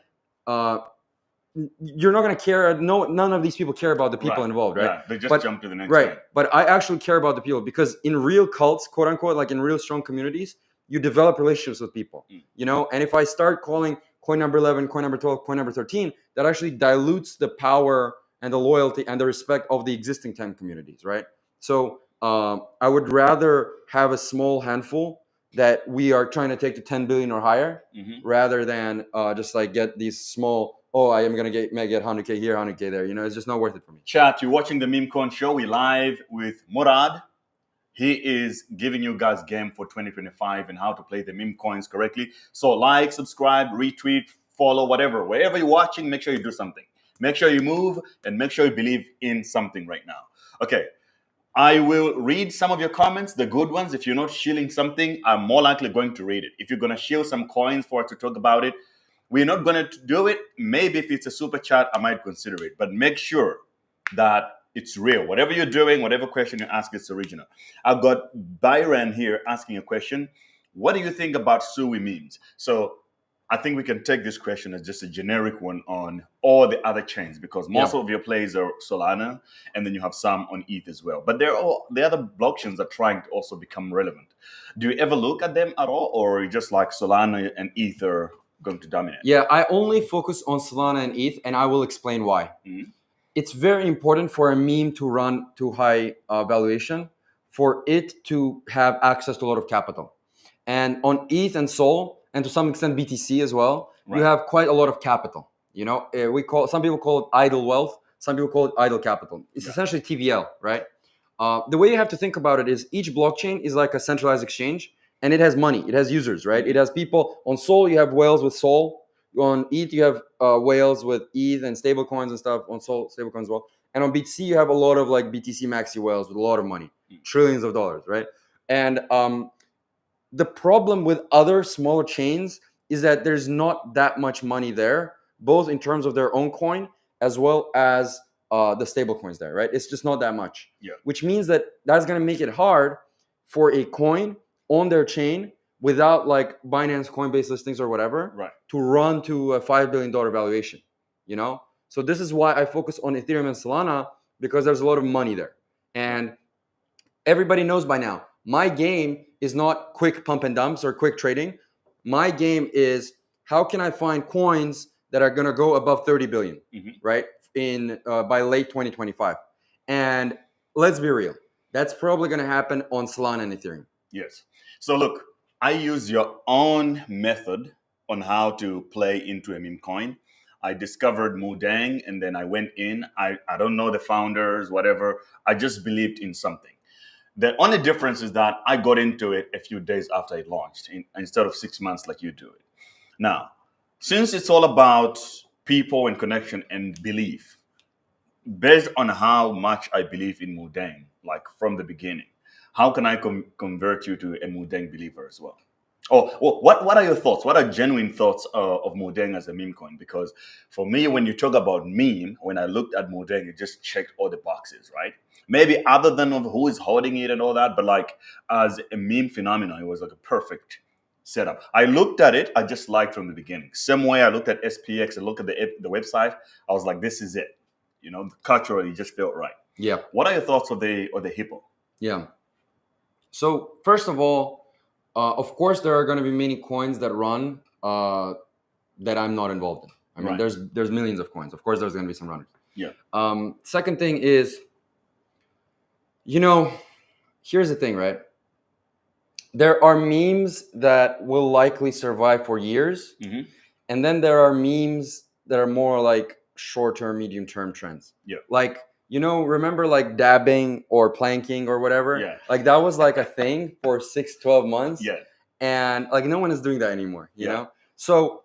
you're not going to care. No, none of these people care about the people involved, right? Yeah, they just jump to the next thing. But I actually care about the people, because in real cults, quote unquote, like in real strong communities, you develop relationships with people, you know? And if I start calling coin number 11, coin number 12, coin number 13, that actually dilutes the power and the loyalty and the respect of the existing 10 communities, right? So I would rather have a small handful that we are trying to take to 10 billion or higher, rather than just like get these small, I am going to get 100K here, 100K there. You know, it's just not worth it for me. Chat, you're watching the Memecoin Show. We're live with Murad. He is giving you guys game for 2025 and how to play the meme coins correctly. So like, subscribe, retweet, follow, whatever. Wherever you're watching, make sure you do something. Make sure you move and make sure you believe in something right now. Okay. I will read some of your comments, the good ones. If you're not shilling something, I'm more likely going to read it. If you're going to shill some coins for us to talk about it, we're not going to do it. Maybe if it's a super chat, I might consider it. But make sure that it's real. Whatever you're doing, whatever question you ask, it's original. I've got Byron here asking a question. What do you think about Sui memes? So I think we can take this question as just a generic one on all the other chains, because most of your plays are Solana, and then you have some on ETH as well. But the other blockchains are trying to also become relevant. Do you ever look at them at all, or are you just like Solana and ETH are going to dominate? Yeah, I only focus on Solana and ETH, and I will explain why. It's very important for a meme to run to high valuation, for it to have access to a lot of capital. And on ETH and Sol, and to some extent BTC as well, you have quite a lot of capital. You know, some people call it idle wealth, some people call it idle capital. It's essentially TVL, right? The way you have to think about it is each blockchain is like a centralized exchange, and it has money, it has users, right? It has people. On Sol, you have whales with Sol. On ETH, you have whales with ETH and stable coins and stuff. On Sol, stable coins as well. And on BTC, you have a lot of like BTC maxi whales with a lot of money, trillions of dollars, right? And the problem with other smaller chains is that there's not that much money there, both in terms of their own coin as well as the stable coins there, right? It's just not that much. Which means that that's going to make it hard for a coin on their chain without like Binance, Coinbase listings or whatever to run to a $5 billion valuation, you know? So this is why I focus on Ethereum and Solana, because there's a lot of money there. And everybody knows by now, my game is not quick pump and dumps or quick trading. My game is how can I find coins that are going to go above 30 billion, right? By late 2025. And let's be real. That's probably going to happen on Solana and Ethereum. Yes. So look, I use your own method on how to play into a meme coin. I discovered Mudang and then I went in. I don't know the founders, whatever. I just believed in something. The only difference is that I got into it a few days after it launched instead of 6 months like you do it. Now, since it's all about people and connection and belief, based on how much I believe in Mudang, like from the beginning, how can I convert you to a Mudang believer as well? What are your thoughts? What are genuine thoughts of Mudang as a meme coin? Because for me, when you talk about meme, when I looked at Mudang, it just checked all the boxes, right? Maybe other than of who is holding it and all that, but like as a meme phenomenon, it was like a perfect setup. I looked at it, I just liked from the beginning. Same way I looked at SPX and looked at the website, I was like, this is it. You know, culturally, it just felt right. Yeah. What are your thoughts of the hippo? Yeah. So first of all, of course, there are going to be many coins that run that I'm not involved in. I mean, there's millions of coins. Of course, there's going to be some runners. Yeah. Second thing is, you know, here's the thing, right? There are memes that will likely survive for years. And then there are memes that are more like short-term, medium-term trends. Yeah. Like You know, remember like dabbing or planking or whatever? Yeah. Like that was like a thing for 6-12 months. Yeah. And like no one is doing that anymore, you Yeah. know? So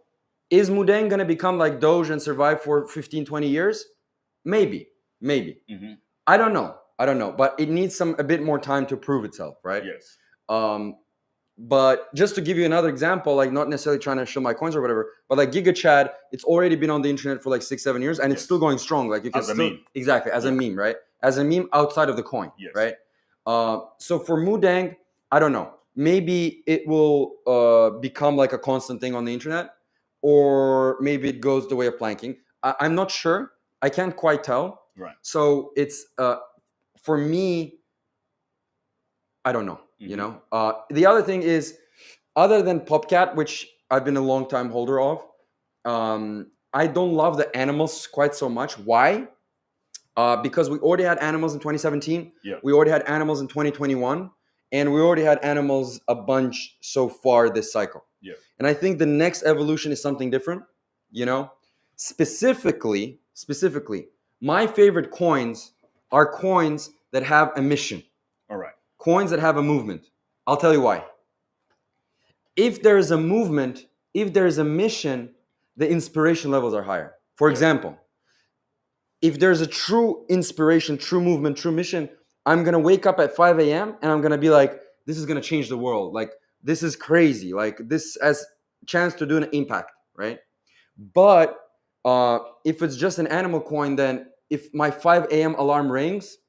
is Mudeng going to become like Doge and survive for 15, 20 years? Maybe. Mm-hmm. I don't know. But it needs a bit more time to prove itself, right? Yes. But just to give you another example, like not necessarily trying to show my coins or whatever, but like GigaChad, it's already been on the internet for like 6-7 years and it's still going strong. Like you can As a still meme. exactly as a meme, right? As a meme outside of the coin, Yes. right? So for Mudeng, I don't know. Maybe it will become like a constant thing on the internet, or maybe it goes the way of planking. I'm not sure. I can't quite tell. Right. So it's for me, I don't know. Mm-hmm. You know, the other thing is, other than Popcat, which I've been a long time holder of, I don't love the animals quite so much. Why? Because we already had animals in 2017. Yeah. We already had animals in 2021, and we already had animals a bunch so far this cycle. Yeah. And I think the next evolution is something different. You know, specifically, my favorite coins are coins that have a mission. All right. Coins that have a movement. I'll tell you why. If there is a movement, if there is a mission, the inspiration levels are higher. For example, if there's a true inspiration, true movement, true mission, I'm going to wake up at 5 a.m. and I'm going to be like, this is going to change the world. Like, this is crazy. Like, this has a chance to do an impact, right? But if it's just an animal coin, then if my 5 a.m. alarm rings,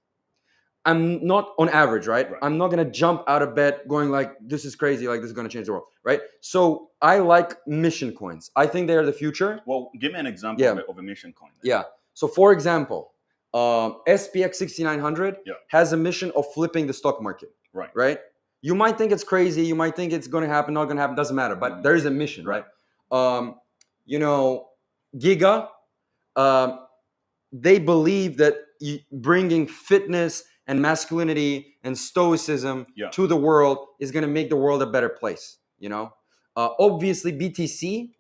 I'm not on average, right? I'm not going to jump out of bed going like, this is crazy, like this is going to change the world, right? So I like mission coins. I think they are the future. Well, give me an example of a mission coin. Then. Yeah. So for example, SPX 6900 has a mission of flipping the stock market, right? You might think it's crazy. You might think it's going to happen, not going to happen. Doesn't matter. But there is a mission, right? You know, Giga, they believe that bringing fitness and masculinity and stoicism to the world is going to make the world a better place. You know, obviously BTC,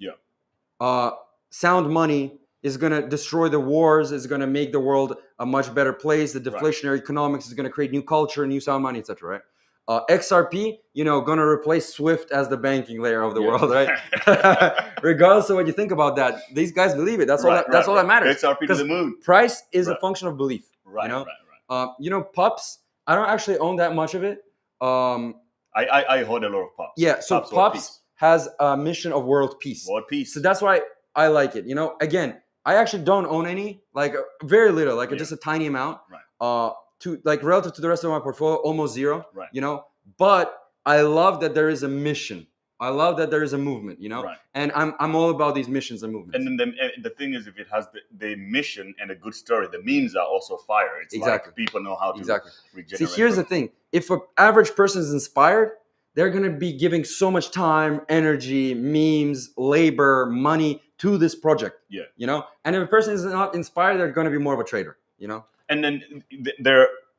sound money is going to destroy the wars, is going to make the world a much better place. The deflationary economics is going to create new culture, new sound money, etc. Right? XRP, you know, going to replace Swift as the banking layer of the world, right? Regardless of what you think about that, these guys believe it. That's all. That's all that matters. XRP to the moon. Price is a function of belief. Right. You know, pups. I don't actually own that much of it. I hold a lot of pups. Yeah. So pups has a mission of world peace. World peace. So that's why I like it. You know, again, I actually don't own any, like very little, like just a tiny amount. To like relative to the rest of my portfolio, almost zero. You know, but I love that there is a mission. I love that there is a movement, you know, and I'm all about these missions and movements. And then the thing is, if it has the mission and a good story, the memes are also fire. It's like people know how to regenerate. See, here's the thing. If an average person is inspired, they're going to be giving so much time, energy, memes, labor, money to this project. Yeah. You know, and if a person is not inspired, they're going to be more of a trader, you know. And then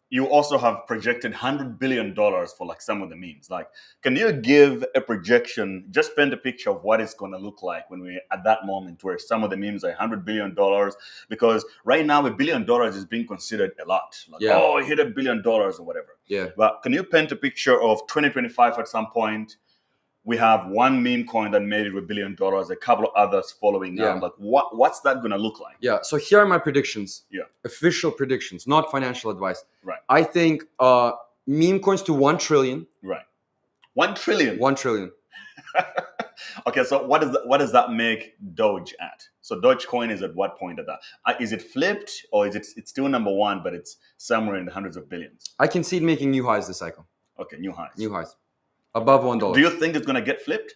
you also have projected $100 billion for like some of the memes. Like, can you give a projection, just paint a picture of what it's going to look like when we're at that moment where some of the memes are $100 billion? Because right now, $1 billion is being considered a lot. Like, oh, hit $1 billion or whatever. Yeah. But can you paint a picture of 2025 at some point? We have one meme coin that made it $1 billion, a couple of others following up. Like, what's that going to look like? Yeah. So here are my predictions. Yeah. Official predictions, not financial advice. Right. I think meme coins to 1 trillion. Right. 1 trillion. 1 trillion. Okay. So what does that make Doge at? So Dogecoin is at what point of that? Is it flipped, or is it's still number one, but it's somewhere in the hundreds of billions? I can see it making new highs this cycle. Okay. New highs. New highs. Above $1. Do you think it's going to get flipped?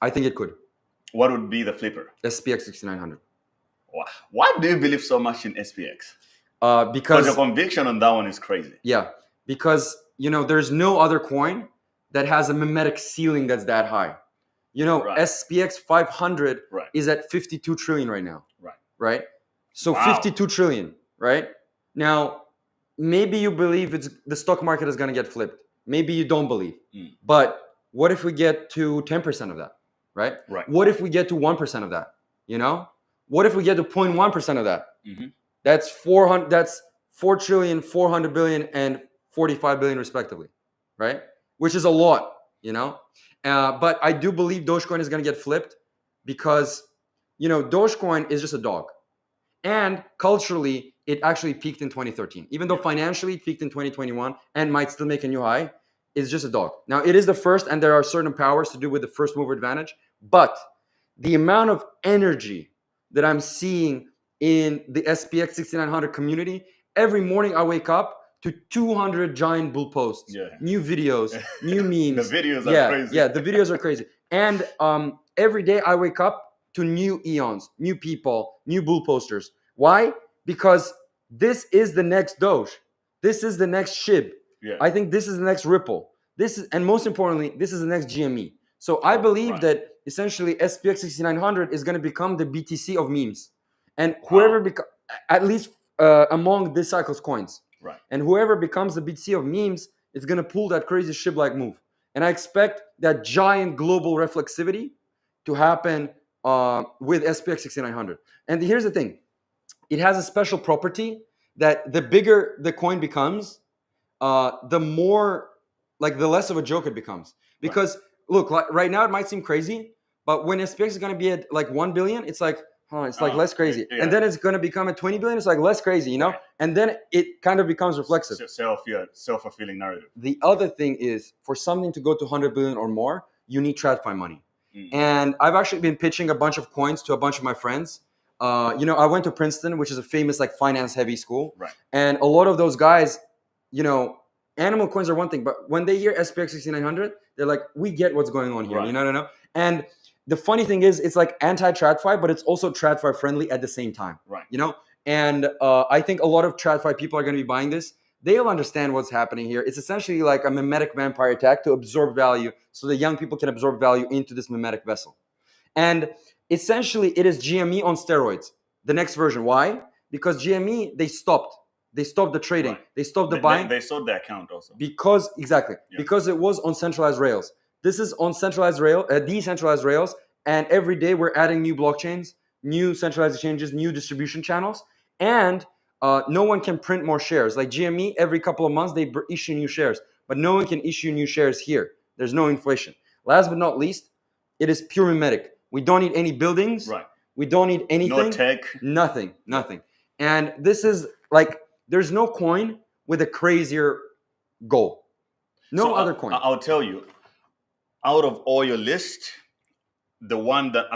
I think it could. What would be the flipper? SPX 6900. Why do you believe so much in SPX? Because your conviction on that one is crazy. Yeah, because you know there's no other coin that has a mimetic ceiling that's that high. You know, SPX 500 is at 52 trillion right now. Right. So 52 trillion. Right now, maybe you believe the stock market is going to get flipped. Maybe you don't believe. But what if we get to 10% of that, right? What if we get to 1% of that, you know? What if we get to 0.1% of that? That's 4 trillion, 400 billion, and 45 billion respectively, right? Which is a lot, you know? But I do believe Dogecoin is going to get flipped because, you know, Dogecoin is just a dog. And culturally, it actually peaked in 2013. Even though financially it peaked in 2021 and might still make a new high, it's just a dog. Now, it is the first, and there are certain powers to do with the first mover advantage. But the amount of energy that I'm seeing in the SPX 6900 community, every morning I wake up to 200 giant bull posts, new videos, new memes. The videos are crazy. Yeah, the videos are crazy. And every day I wake up to new eons, new people, new bull posters. Why? Because this is the next Doge. This is the next SHIB. Yeah. I think this is the next Ripple. This is, and most importantly, this is the next GME. So I believe that essentially SPX 6900 is going to become the BTC of memes. And whoever at least among this cycle's coins. Right. And whoever becomes the BTC of memes is going to pull that crazy SHIB-like move. And I expect that giant global reflexivity to happen with SPX 6900. And here's the thing. It has a special property that the bigger the coin becomes, the more, like, the less of a joke it becomes. Because look, like, right now it might seem crazy, but when SPX is going to be at like 1 billion, it's like, it's like less crazy. Yeah. And then it's going to become at 20 billion, it's like less crazy, you know? Right. And then it kind of becomes reflexive. Self-fulfilling narrative. The other thing is, for something to go to 100 billion or more, you need TradFi money. And I've actually been pitching a bunch of coins to a bunch of my friends. You know, I went to Princeton, which is a famous, like, finance-heavy school. Right. And a lot of those guys, you know, animal coins are one thing, but when they hear SPX 6900, they're like, we get what's going on here. Right. You know? And the funny thing is, it's like anti-TradFi, but it's also TradFi friendly at the same time. Right. You know? And I think a lot of TradFi people are going to be buying this. They'll understand what's happening here. It's essentially like a mimetic vampire attack to absorb value so the young people can absorb value into this mimetic vessel. And essentially, it is GME on steroids, the next version. Why? Because GME, they stopped. They stopped the trading. Right. They stopped the buying. They sold the account also. Because it was on centralized rails. This is on decentralized rails. And every day we're adding new blockchains, new centralized exchanges, new distribution channels. And no one can print more shares. Like GME, every couple of months, they issue new shares. But no one can issue new shares here. There's no inflation. Last but not least, it is pure mimetic. We don't need any buildings. Right. We don't need anything. No tech. Nothing. And this is like, there's no coin with a crazier goal. No other coin. I'll tell you, out of all your list, the one that,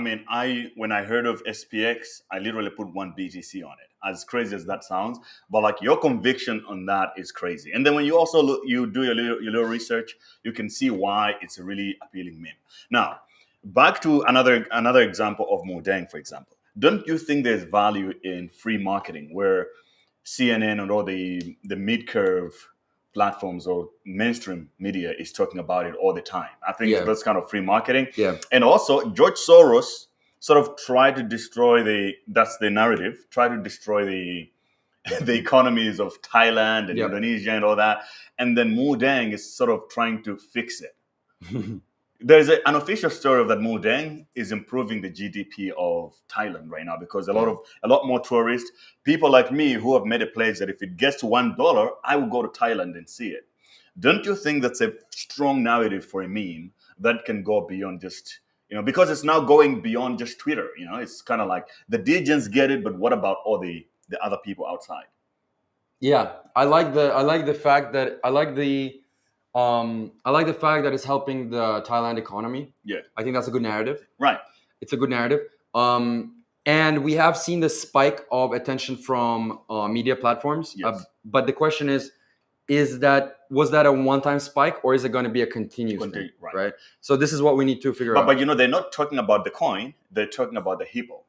when I heard of SPX, I literally put one BTC on it. As crazy as that sounds, but like, your conviction on that is crazy. And then when you also you do your little research, you can see why it's a really appealing meme. Now, back to another example of Mudeng, for example. Don't you think there's value in free marketing, where CNN and all the mid-curve platforms or mainstream media is talking about it all the time? I think that's kind of free marketing. Yeah. And also, George Soros sort of tried to destroy that's the narrative, try to destroy the economies of Thailand and Indonesia and all that. And then Mudeng is sort of trying to fix it. There's an official story of that Mudeng is improving the GDP of Thailand right now, because a lot more tourists, people like me who have made a pledge that if it gets to $1, I will go to Thailand and see it. Don't you think that's a strong narrative for a meme that can go beyond just, because it's now going beyond just Twitter? It's kind of like the degens get it, but what about all the other people outside? Yeah, I like the fact that it's helping the Thailand economy. Yeah, I think that's a good narrative. Right, it's a good narrative. And we have seen the spike of attention from media platforms. Yes. But the question is was that a one-time spike, or is it going to be a continuous thing? Right. So this is what we need to figure out. But they're not talking about the coin; they're talking about the hippo.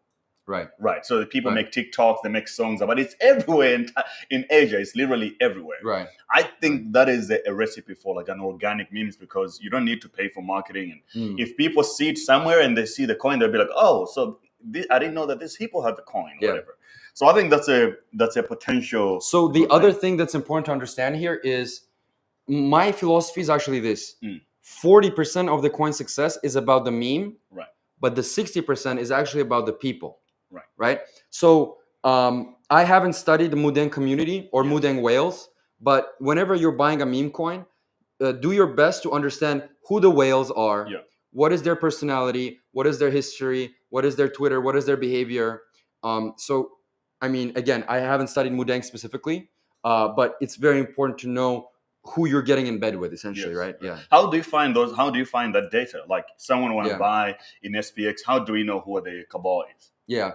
Right. So the people make TikToks, they make songs about it. It's everywhere in Asia. It's literally everywhere. Right. I think that is a recipe for like an organic memes, because you don't need to pay for marketing. And if people see it somewhere and they see the coin, they'll be like, oh, so I didn't know that this hippo has a coin, or whatever. So I think that's a potential. So the other thing that's important to understand here is, my philosophy is actually this: 40% of the coin success is about the meme, right? But the 60% is actually about the people. Right. So I haven't studied the Mudeng community or Mudeng whales, but whenever you're buying a meme coin, do your best to understand who the whales are, what is their personality, what is their history, what is their Twitter, what is their behavior. So, I mean, again, I haven't studied Mudeng specifically, but it's very important to know who you're getting in bed with, essentially, right? Yeah. How do you find those? How do you find that data? Like someone want to buy in SPX, how do we know who the cabal is? Yeah.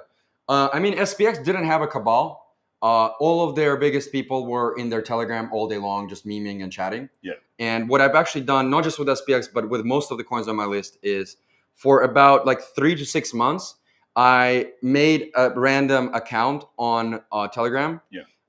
I mean, SPX didn't have a cabal. All of their biggest people were in their Telegram all day long, just memeing and chatting. Yeah. And what I've actually done, not just with SPX, but with most of the coins on my list, is for about like 3 to 6 months, I made a random account on Telegram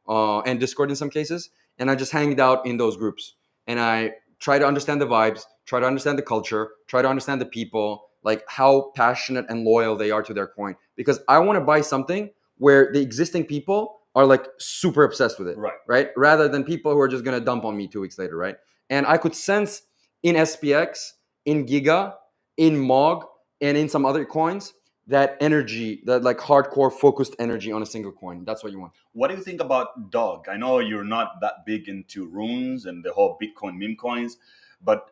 and Discord in some cases. And I just hanged out in those groups. And I try to understand the vibes, try to understand the culture, try to understand the people, like how passionate and loyal they are to their coin. Because I want to buy something where the existing people are like super obsessed with it, right? Rather than people who are just going to dump on me 2 weeks later, right? And I could sense in SPX, in Giga, in MOG, and in some other coins, that energy, that like hardcore focused energy on a single coin. That's what you want. What do you think about Dog? I know you're not that big into runes and the whole Bitcoin meme coins, but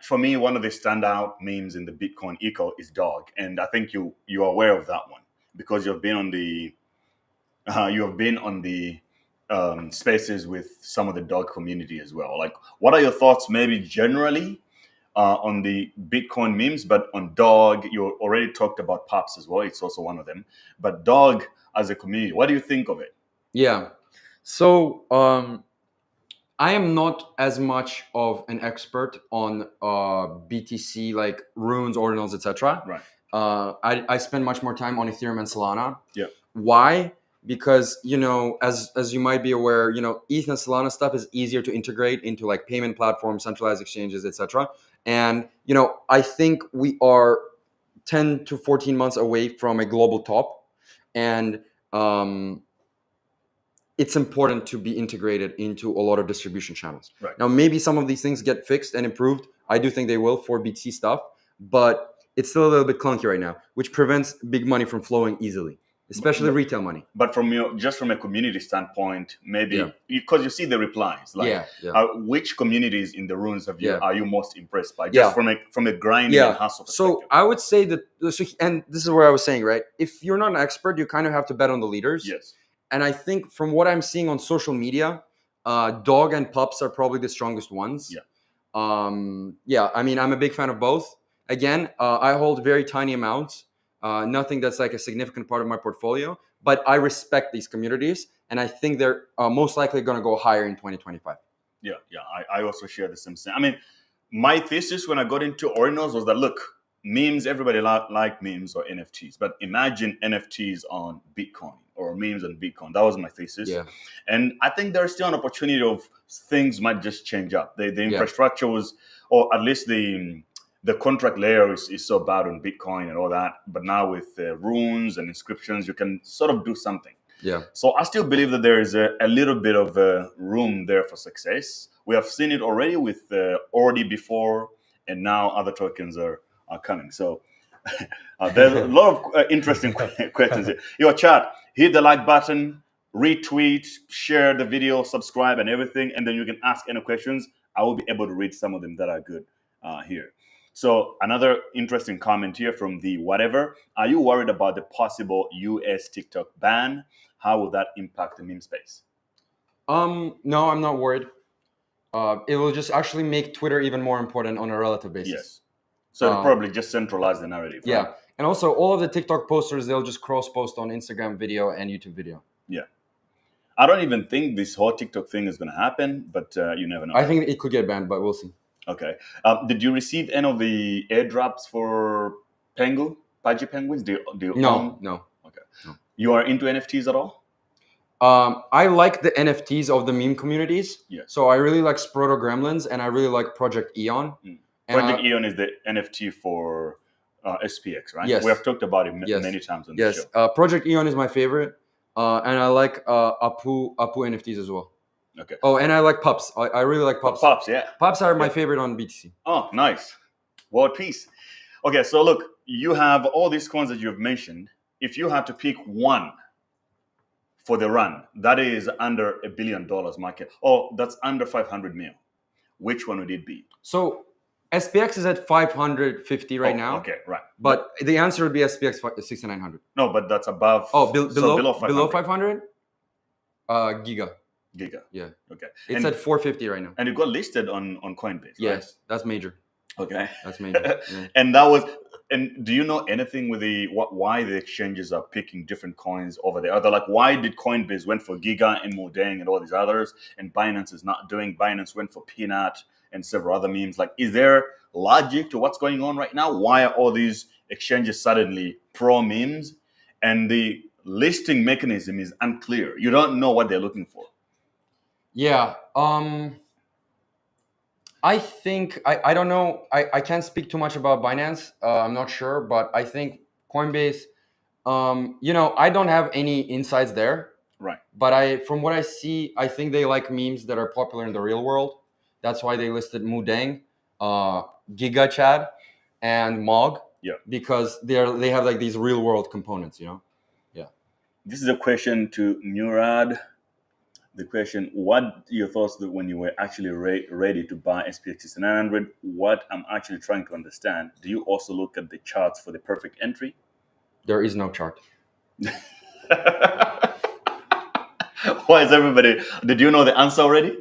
for me, one of the standout memes in the Bitcoin eco is Dog, and I think you're aware of that one because you've been on the spaces with some of the Dog community as well. Like, what are your thoughts, maybe generally, on the Bitcoin memes, but on Dog? You already talked about Pops as well. It's also one of them, but Dog as a community, what do you think of it? Yeah, so I am not as much of an expert on BTC, like runes, ordinals, etc. Right. I spend much more time on Ethereum and Solana. Yeah. Why? Because, you know, as you might be aware, you know, ETH and Solana stuff is easier to integrate into like payment platforms, centralized exchanges, etc. And, you know, I think we are 10 to 14 months away from a global top, and it's important to be integrated into a lot of distribution channels. Right. Now, maybe some of these things get fixed and improved. I do think they will for BTC stuff, but it's still a little bit clunky right now, which prevents big money from flowing easily, especially retail money. But just from a community standpoint, maybe because you see the replies, like which communities in the runes are you most impressed by? Just from a grinding and hustle perspective. So I would say that, and this is where I was saying, right? If you're not an expert, you kind of have to bet on the leaders. Yes. And I think from what I'm seeing on social media, Dog and Pups are probably the strongest ones. Yeah. I mean, I'm a big fan of both. Again, I hold very tiny amounts, nothing that's like a significant part of my portfolio, but I respect these communities, and I think they're most likely going to go higher in 2025. Yeah. I also share the same thing. I mean, my thesis when I got into ordinals was that, look, memes, everybody like memes or NFTs, but imagine NFTs on Bitcoin or memes on Bitcoin. That was my thesis. Yeah. And I think there's still an opportunity of things might just change up. The infrastructure was, or at least the contract layer is so bad on Bitcoin and all that. But now with runes and inscriptions, you can sort of do something. Yeah. So I still believe that there is a little bit of room there for success. We have seen it already with Ordi before, and now other tokens are coming. So there's a lot of interesting questions here. Your chat, hit the like button, retweet, share the video, subscribe and everything, and then you can ask any questions. I will be able to read some of them that are good here. So another interesting comment here from the whatever. Are you worried about the possible US TikTok ban? How will that impact the meme space? No, I'm not worried. It will just actually make Twitter even more important on a relative basis. Yes. So it'll probably just centralize the narrative. Yeah. Right? And also all of the TikTok posters, they'll just cross-post on Instagram video and YouTube video. Yeah. I don't even think this whole TikTok thing is going to happen, but you never know. I think it could get banned, but we'll see. Okay. Did you receive any of the airdrops for Paji Penguins? Do you No. Okay. No. You are into NFTs at all? I like the NFTs of the meme communities. Yeah. So I really like Sproto Gremlins, and I really like Project Eon. Project Eon is the NFT for SPX, right? Yes. We have talked about it many times on the show. Yes. Project Eon is my favorite, and I like Apu NFTs as well. Okay. Oh, and I like Pups. I really like Pups. Pups, yeah. Pups are my favorite on BTC. Oh, nice. World peace. Okay, so look, you have all these coins that you've mentioned. If you had to pick one for the run, that is under $1 billion market. Oh, that's under 500 mil. Which one would it be? So SPX is at 550 right now. Okay, right. But the answer would be SPX 6900. No, but that's above. Oh, below 500. Below 500? Giga. Yeah. Okay. It's at 450 right now. And it got listed on Coinbase. Yes, right? that's major. Okay. That's major. Yeah. And that was. And do you know anything with why the exchanges are picking different coins over the other? Like, why did Coinbase went for Giga and Mudeng and all these others, and Binance is not doing? Binance went for Peanut and several other memes. Like, is there logic to what's going on right now? Why are all these exchanges suddenly pro memes? And the listing mechanism is unclear. You don't know what they're looking for. Yeah. I think I don't know. I can't speak too much about Binance. I'm not sure, but I think Coinbase. I don't have any insights there. Right. But from what I see, I think they like memes that are popular in the real world. That's why they listed Mudeng, Giga Chad, and Mog. Yeah. Because they have like these real world components. Yeah. This is a question to Murad. The question, what your thoughts when you were actually ready to buy SPX 6900? What I'm actually trying to understand, do you also look at the charts for the perfect entry? There is no chart. Why is everybody? Did you know the answer already?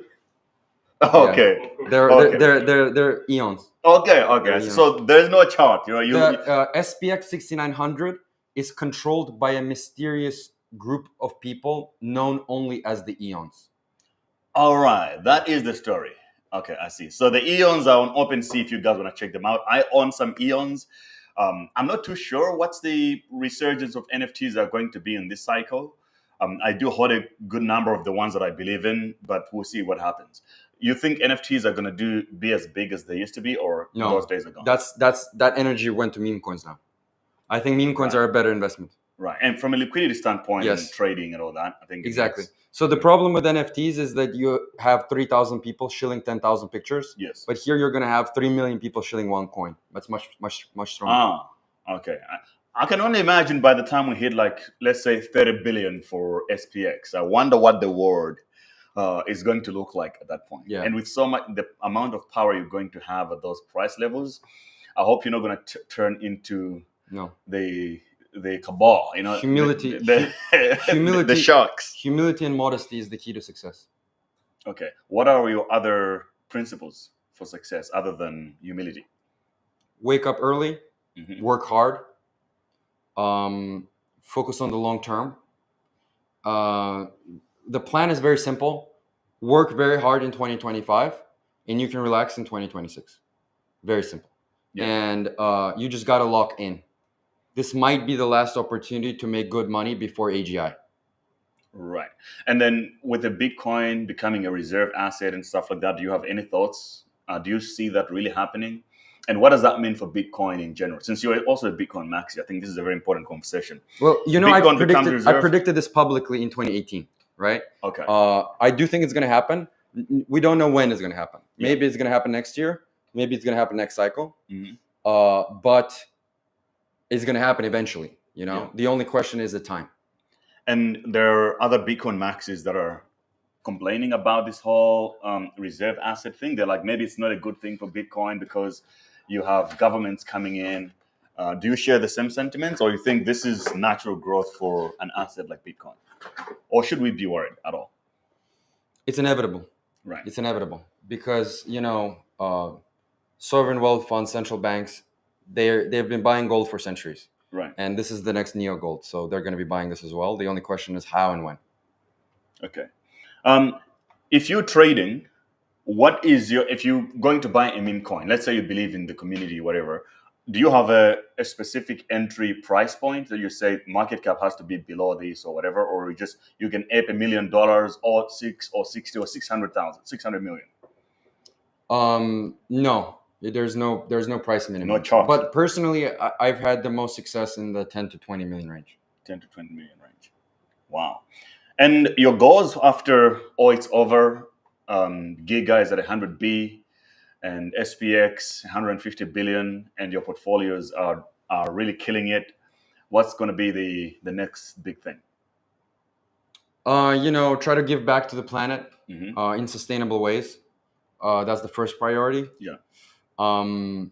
Okay. Yeah. They're eons. Okay. Eons. So there's no chart. The SPX 6900 is controlled by a mysterious group of people known only as the Eons. All right, that is the story. Okay, I see. So the Eons are on OpenSea if you guys want to check them out. I own some Eons. I'm not too sure what's the resurgence of NFTs are going to be in this cycle. I do hold a good number of the ones that I believe in, but we'll see what happens. You think NFTs are going to be as big as they used to be, or no, those days are gone? That energy went to meme coins now. I think meme coins are a better investment. Right. And from a liquidity standpoint, yes, and trading and all that, I think exactly. So the problem with NFTs is that you have 3,000 people shilling 10,000 pictures. Yes. But here you're going to have 3 million people shilling one coin. That's much stronger. Okay. I can only imagine by the time we hit, like, let's say 30 billion for SPX. I wonder what the world is going to look like at that point. Yeah. And with so much, the amount of power you're going to have at those price levels, I hope you're not going to turn into the cabal, humility, the sharks. Humility and modesty is the key to success. Okay. What are your other principles for success other than humility? Wake up early, work hard, focus on the long term. The plan is very simple. Work very hard in 2025, and you can relax in 2026. Very simple. Yeah. And you just got to lock in. This might be the last opportunity to make good money before AGI. Right. And then with the Bitcoin becoming a reserve asset and stuff like that, do you have any thoughts? Do you see that really happening? And what does that mean for Bitcoin in general? Since you're also a Bitcoin maxi, I think this is a very important conversation. Well, I predicted this publicly in 2018, right? Okay. I do think it's going to happen. We don't know when it's going to happen. Maybe it's going to happen next year. Maybe it's going to happen next cycle. But it's going to happen eventually. The only question is the time. And there are other Bitcoin maxis that are complaining about this whole reserve asset thing. They're like, maybe it's not a good thing for Bitcoin because you have governments coming in. Do you share the same sentiments, or you think this is natural growth for an asset like Bitcoin? Or should we be worried at all? It's inevitable. Right. It's inevitable because, sovereign wealth funds, central banks, they've been buying gold for centuries. Right. And this is the next neo gold. So they're going to be buying this as well. The only question is how and when. Okay. If you're trading, if you're going to buy a meme coin, let's say you believe in the community, whatever, do you have a specific entry price point that you say market cap has to be below this or whatever, or you can ape $1 million or 6 or 60 or 600 million? No. There's no price minimum. No chart. But personally, I've had the most success in the 10 to 20 million range. 10 to 20 million range. Wow. And your goals after all it's over, Giga is at 100B and SPX 150 billion, and your portfolios are really killing it. What's going to be the next big thing? Try to give back to the planet in sustainable ways. That's the first priority. Yeah. And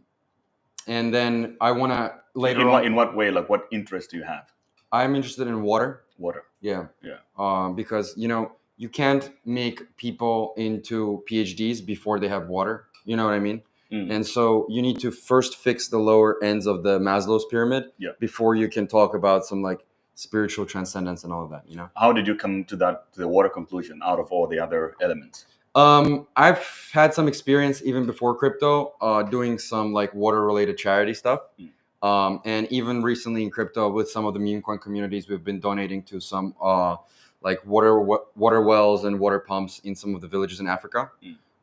then I want to later in on. In what way? Like, what interest do you have? I'm interested in water. Water. Yeah. Yeah. Because you can't make people into PhDs before they have water. You know what I mean? And so you need to first fix the lower ends of the Maslow's pyramid before you can talk about some like spiritual transcendence and all of that. How did you come to the water conclusion out of all the other elements? I've had some experience even before crypto, doing some like water related charity stuff. And even recently in crypto with some of the Memecoin communities, we've been donating to some like water wells and water pumps in some of the villages in Africa.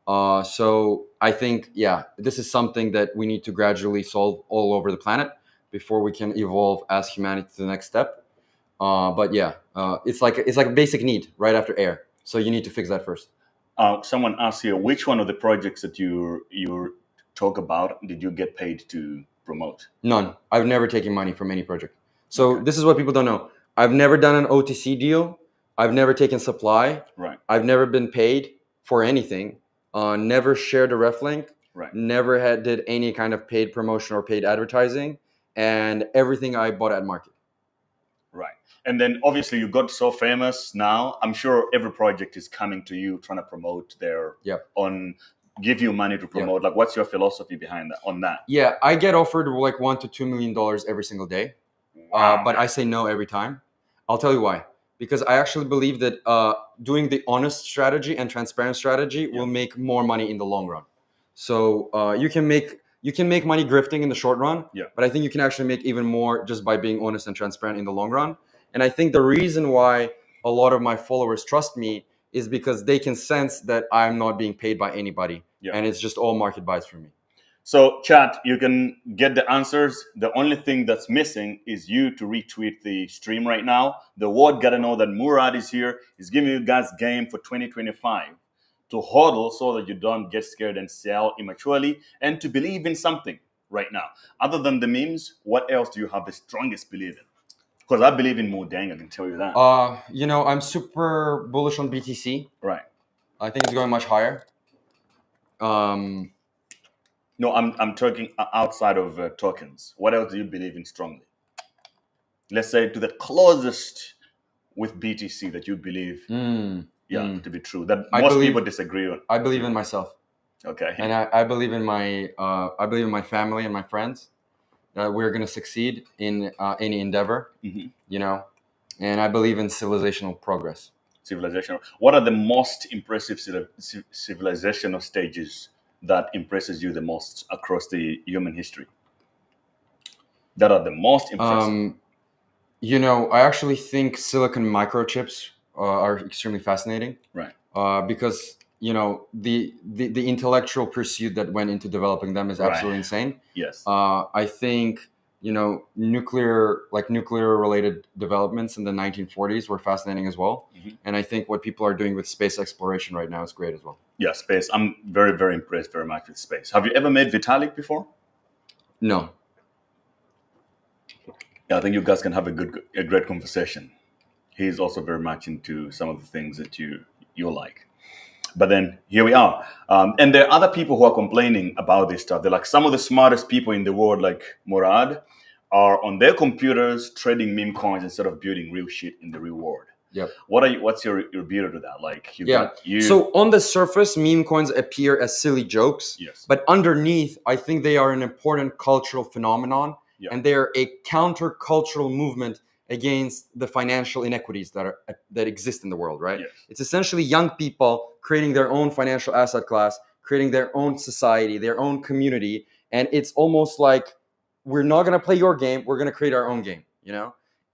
So I think, this is something that we need to gradually solve all over the planet before we can evolve as humanity to the next step. It's like a basic need right after air. So you need to fix that first. Someone asked here, which one of the projects that you talk about did you get paid to promote? None. I've never taken money from any project. So This is what people don't know. I've never done an OTC deal. I've never taken supply. Right. I've never been paid for anything. Never shared a ref link. Right. Never did any kind of paid promotion or paid advertising. And everything I bought at market. Right. And then obviously you got so famous now. I'm sure every project is coming to you trying to promote their give you money to promote. Like, what's your philosophy behind that? On that? Yeah, I get offered like $1 to $2 million every single day. Wow. But I say no every time. I'll tell you why. Because I actually believe that doing the honest strategy and transparent strategy will make more money in the long run. So you can make money grifting in the short run, but I think you can actually make even more just by being honest and transparent in the long run. And I think the reason why a lot of my followers trust me is because they can sense that I'm not being paid by anybody, and it's just all market buys for me. So, chat, you can get the answers. The only thing that's missing is you to retweet the stream right now. The world got to know that Murad is here. He's giving you guys game for 2025 to hodl so that you don't get scared and sell immaturely, and to believe in something right now. Other than the memes, what else do you have the strongest belief in? Because I believe in Mudang, I can tell you that. I'm super bullish on BTC. Right. I think it's going much higher. No, I'm talking outside of tokens. What else do you believe in strongly? Let's say to the closest with BTC that you believe to be true. That most people disagree on. I believe in myself. Okay. And I believe in my family and my friends that we're going to succeed in any endeavor. And I believe in civilizational progress. Civilizational. What are the most impressive civilizational stages that impresses you the most across the human history? That are the most impressive. I actually think silicon microchips are extremely fascinating. Right. Because the intellectual pursuit that went into developing them is absolutely insane. Yes. I think nuclear related developments in the 1940s were fascinating as well. And I think what people are doing with space exploration right now is great as well. Yeah, space. I'm very, very impressed very much with space. Have you ever met Vitalik before? No. Yeah, I think you guys can have a great conversation. He's also very much into some of the things that you like. But then here we are. And there are other people who are complaining about this stuff. They're like, some of the smartest people in the world, like Murad, are on their computers trading meme coins instead of building real shit in the real world. Yep. What's your view to that? Like, So on the surface, meme coins appear as silly jokes. Yes. But underneath, I think they are an important cultural phenomenon. Yeah. And they are a counter-cultural movement against the financial inequities that exist in the world, right? Yes. It's essentially young people creating their own financial asset class, creating their own society, their own community. And it's almost like, we're not going to play your game, we're going to create our own game,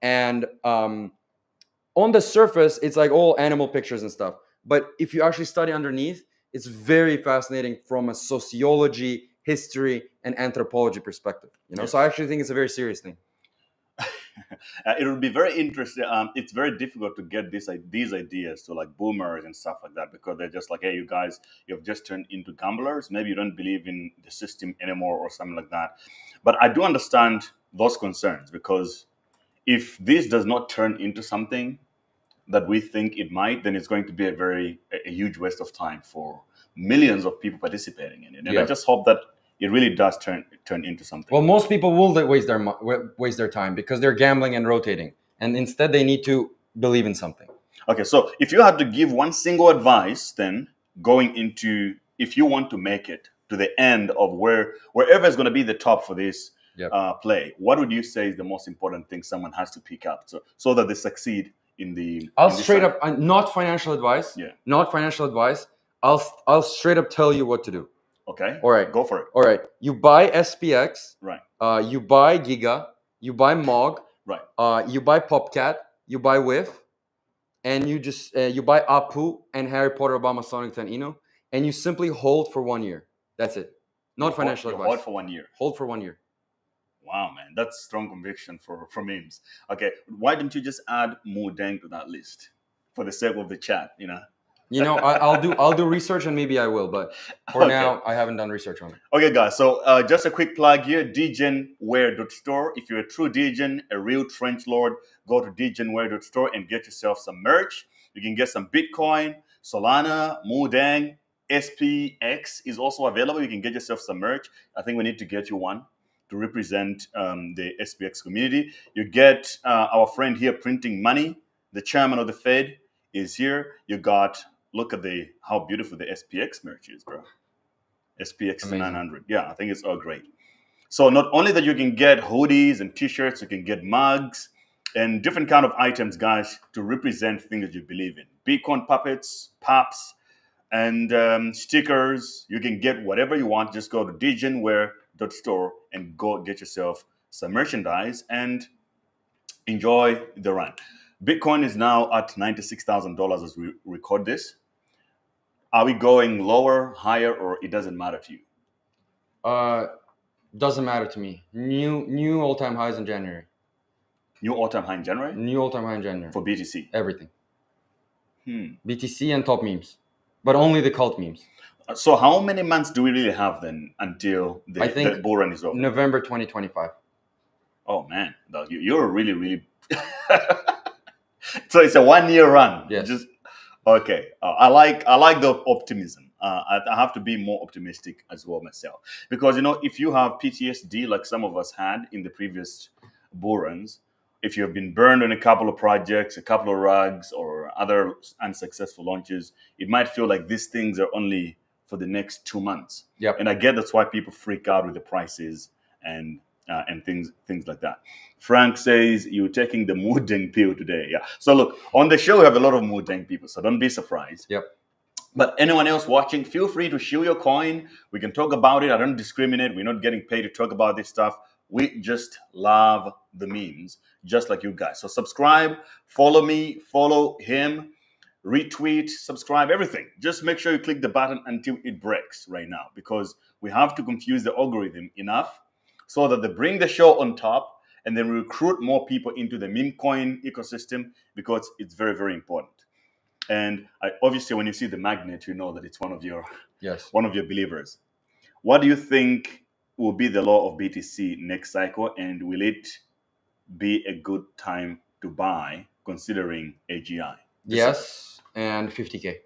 And on the surface, it's like all animal pictures and stuff. But if you actually study underneath, it's very fascinating from a sociology, history, and anthropology perspective. So I actually think it's a very serious thing. It would be very interesting. It's very difficult to get these ideas to like boomers and stuff like that, because they're just like, hey, you guys, you've just turned into gamblers. Maybe you don't believe in the system anymore or something like that. But I do understand those concerns, because if this does not turn into something, that we think it might, then it's going to be a huge waste of time for millions of people participating in it. And I just hope that it really does turn into something. Well, most people will waste their time because they're gambling and rotating, and instead they need to believe in something. Okay, so if you had to give one single advice, then going into, if you want to make it to the end of wherever is going to be the top for this play, what would you say is the most important thing someone has to pick up so that they succeed in the? I'll straight up, not financial advice. Yeah. Not financial advice. I'll straight up tell you what to do. Okay. All right. Go for it. All right. You buy SPX. Right. You buy Giga. You buy Mog. Right. You buy Popcat. You buy Whiff. And you just you buy Apu and Harry Potter, Obama, Sonic, and Inu, and you simply hold for 1 year. That's it. Not financial advice. Hold for 1 year. Hold for 1 year. Wow, man, that's strong conviction for memes. Okay, why don't you just add Mudeng to that list for the sake of the chat? I'll do research and maybe I will, but for now I haven't done research on it. Okay, guys. So just a quick plug here: dgenware.store. If you're a true degen, a real trench lord, go to dgenware.store and get yourself some merch. You can get some Bitcoin, Solana, Mudeng, SPX is also available. You can get yourself some merch. I think we need to get you one to represent the SPX community. You get our friend here printing money. The chairman of the Fed is here. You got. Look at how beautiful the SPX merch is, bro. SPX 900. Yeah, I think it's all great. So not only that you can get hoodies and t-shirts, you can get mugs and different kind of items, guys, to represent things that you believe in. Bitcoin puppets, pops, and stickers. You can get whatever you want. Just go to dgenware.store and go get yourself some merchandise and enjoy the run. Bitcoin is now at $96,000 as we record this. Are we going lower, higher, or it doesn't matter to you? Doesn't matter to me. New all-time highs in January. New all-time high in January? New all-time high in January. For BTC? Everything. BTC and top memes. But only the cult memes. So how many months do we really have then until the bull run is over? November 2025. Oh, man. You're really, really... So it's a 1 year run. Yes. Okay. I like the optimism. I have to be more optimistic as well myself, because if you have PTSD like some of us had in the previous bull runs, if you have been burned on a couple of projects, a couple of rugs, or other unsuccessful launches, it might feel like these things are only for the next 2 months. Yep. And I get that's why people freak out with the prices and things like that. Frank says you're taking the Mudeng pill today. Yeah. So look, on the show we have a lot of Mudeng people, so don't be surprised. Yep. But anyone else watching, feel free to shill your coin. We can talk about it. I don't discriminate. We're not getting paid to talk about this stuff. We just love the memes, just like you guys. So subscribe, follow me, follow him, retweet, subscribe, everything. Just make sure you click the button until it breaks right now, because we have to confuse the algorithm enough so that they bring the show on top and then recruit more people into the Memecoin ecosystem, because it's very, very important. And obviously, when you see the magnet, you know that it's one of your believers. What do you think will be the law of BTC next cycle, and will it be a good time to buy considering AGI? Yes, and 50K.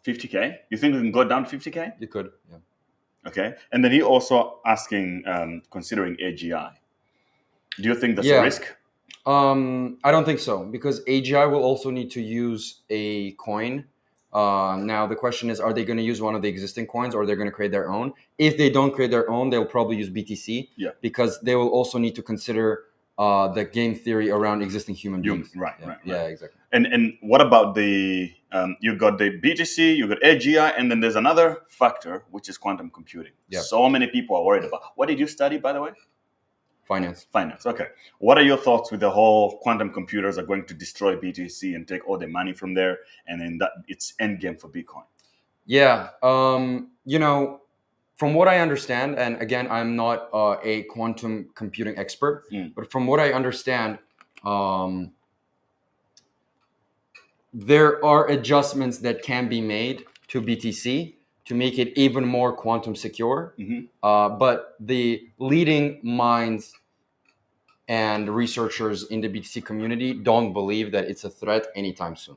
50K? You think we can go down to 50K? You could, yeah. Okay. And then he also asking, considering AGI. Do you think that's a risk? I don't think so, because AGI will also need to use a coin. Now, the question is, are they going to use one of the existing coins, or they're going to create their own? If they don't create their own, they'll probably use BTC, because they will also need to consider the game theory around existing human beings. Right. Yeah, exactly. And what about you got the BTC, you got AGI, and then there's another factor, which is quantum computing. Yep. So many people are worried about. What did you study, by the way? Finance. Okay. What are your thoughts with the whole quantum computers are going to destroy BTC and take all the money from there, and then that it's end game for Bitcoin? Yeah. From what I understand, and again, I'm not a quantum computing expert, but from what I understand, there are adjustments that can be made to BTC to make it even more quantum secure. But the leading minds and researchers in the BTC community don't believe that it's a threat anytime soon.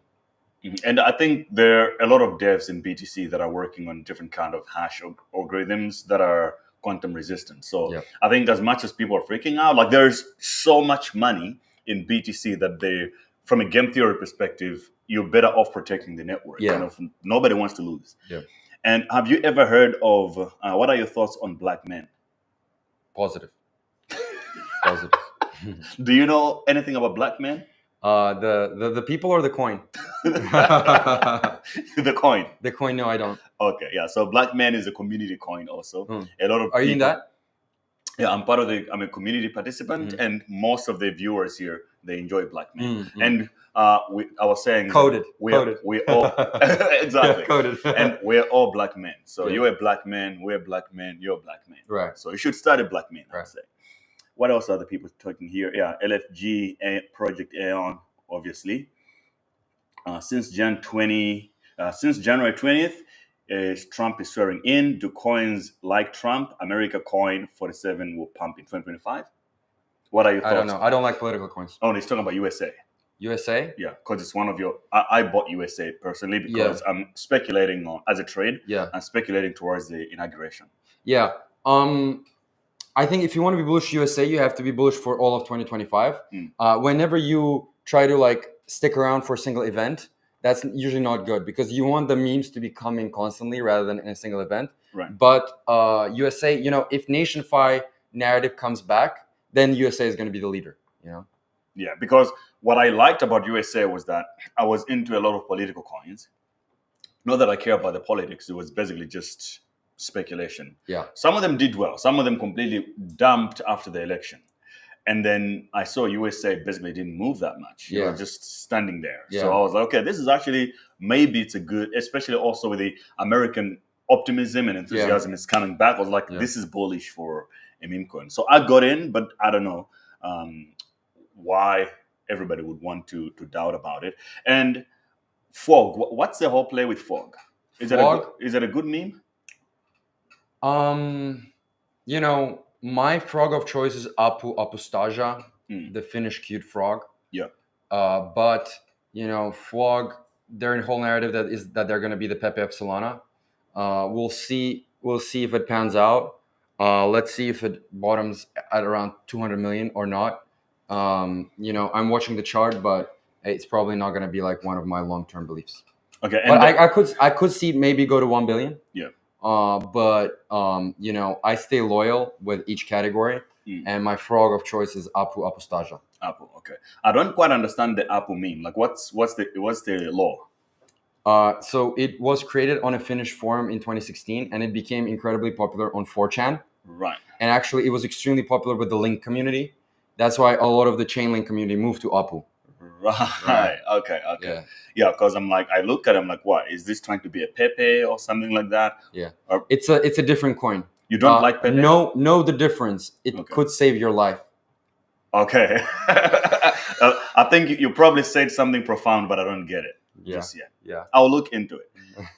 And I think there are a lot of devs in BTC that are working on different kind of hash algorithms that are quantum resistant. So I think as much as people are freaking out, like there's so much money in BTC that from a game theory perspective, you're better off protecting the network. Nobody wants to lose. And have you ever heard of, what are your thoughts on black men? Positive. Do you know anything about black men? The people or the coin? The coin. The coin, no, I don't. Okay, yeah. So black man is a community coin also. A lot of Are you in that? Yeah, I'm a community participant, and most of the viewers here, they enjoy black men. And I was saying coded. We all exactly coded. And we're all black men. So you're a black man, we're black men, you're a black man. Right. So you should study black men, I'd say. What else are the people talking here? Yeah, LFG Project Aeon, obviously. Since January 20th, Trump is swearing in. Do coins like Trump, America Coin 47 will pump in 2025? What are your thoughts? I don't know. I don't like political coins. Oh, he's talking about USA. USA? Yeah, because it's one of your... I bought USA personally because I'm speculating as a trade. Yeah. I'm speculating towards the inauguration. Yeah. I think if you want to be bullish USA, you have to be bullish for all of 2025. Whenever you try to stick around for a single event, that's usually not good because you want the memes to be coming constantly rather than in a single event. Right. But USA, if NationFi narrative comes back, then USA is going to be the leader. Yeah, because what I liked about USA was that I was into a lot of political coins. Not that I care about the politics; it was basically just speculation. Yeah. Some of them did well. Some of them completely dumped after the election. And then I saw USA basically didn't move that much. You were just standing there. Yeah. So I was like, okay, this is actually, maybe it's a good, especially also with the American optimism and enthusiasm is coming back. I was like, this is bullish for a meme coin. So I got in, but I don't know why everybody would want to doubt about it. And Fog, what's the whole play with Fog? Is it a good meme? My frog of choice is Apu Apostasia, the Finnish cute frog. Yeah. But Fog, their whole narrative that they're going to be the Pepe of Solana. We'll see if it pans out. Let's see if it bottoms at around 200 million or not. I'm watching the chart, but it's probably not going to be one of my long-term beliefs. Okay. But I could see it maybe go to 1 billion. Yeah. I stay loyal with each category, and my frog of choice is Apu Apostasia. Apu, okay. I don't quite understand the Apu meme. What's the law? So it was created on a Finnish forum in 2016, and it became incredibly popular on 4chan. Right. And actually, it was extremely popular with the Link community. That's why a lot of the Chainlink community moved to Apu. Right. Okay. Yeah, because I look at him what? Is this trying to be a Pepe or something like that? Yeah. It's a different coin. You don't like Pepe? Know the difference. It could save your life. Okay. I think you probably said something profound, but I don't get it just yet. Yeah. I'll look into it.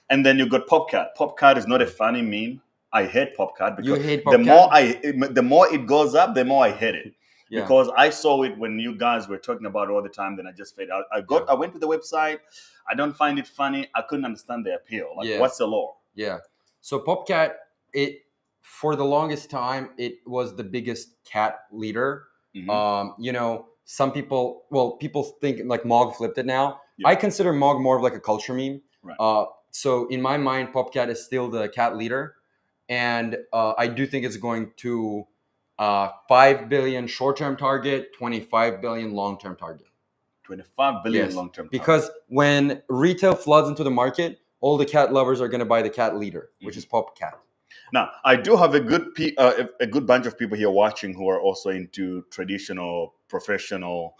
And then you got Popcat. Popcat is not a funny meme. I hate Popcat because you hate Popcat? the more it goes up, the more I hate it. Yeah. Because I saw it when you guys were talking about it all the time, then I just faded out. I went to the website. I don't find it funny. I couldn't understand the appeal. What's the law? Yeah. So Popcat, for the longest time, it was the biggest cat leader. Mm-hmm. Some people think Mog flipped it now. Yeah. I consider Mog more of a culture meme. Right. So in my mind, Popcat is still the cat leader. And I do think it's going to 5 billion short-term target, 25 billion long-term target. 25 billion long-term target. Because when retail floods into the market, all the cat lovers are going to buy the cat leader, which is Popcat. Now, I do have a good bunch of people here watching who are also into traditional, professional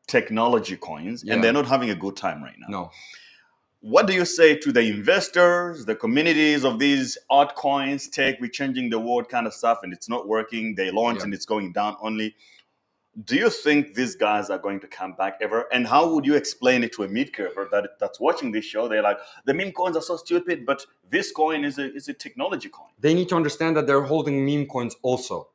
technology coins, and they're not having a good time right now. No. What do you say to the investors, the communities of these altcoins, we're changing the world kind of stuff, and it's not working? They launch and it's going down only. Do you think these guys are going to come back ever? And how would you explain it to a mid-curver that's watching this show? They're like, the meme coins are so stupid, but this coin is a technology coin. They need to understand that they're holding meme coins also.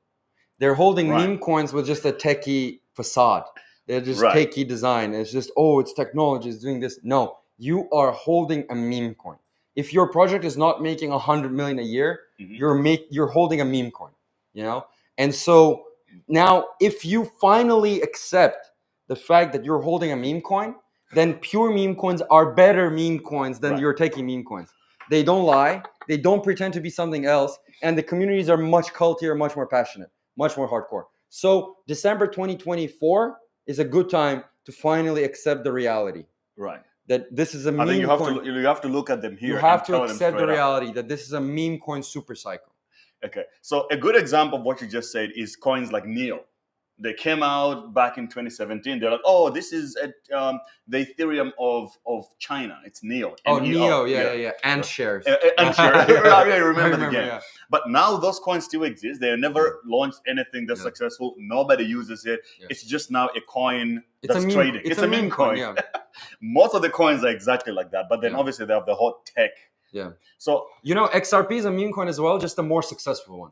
They're holding meme coins with just a techie facade. They're just Right. cakey design. It's just, oh, it's technology, it's doing this. No, you are holding a meme coin. If your project is not making 100 million a year, you're holding a meme coin, you know? And so now if you finally accept the fact that you're holding a meme coin, then pure meme coins are better meme coins than you're taking meme coins. They don't lie, they don't pretend to be something else, and the communities are much cultier, much more passionate, much more hardcore. So December 2024 is a good time to finally accept the reality. Right. That this is a meme I think coin. you have to look at them here. You have and to tell them accept the straight up. reality that this is a meme coin super cycle. Okay, so a good example of what you just said is coins like Neo. They came out back in 2017. They're like, oh, this is the Ethereum of China. It's Neo. Oh, N-E-O. Neo, yeah. And shares. And shares. I remember the game. Yeah. But now those coins still exist. They never launched anything that's successful. Nobody uses it. Yeah. It's just now a coin that's trading. It's a meme coin. Yeah. Most of the coins are exactly like that. But then obviously they have the hot tech. Yeah. So XRP is a meme coin as well, just a more successful one.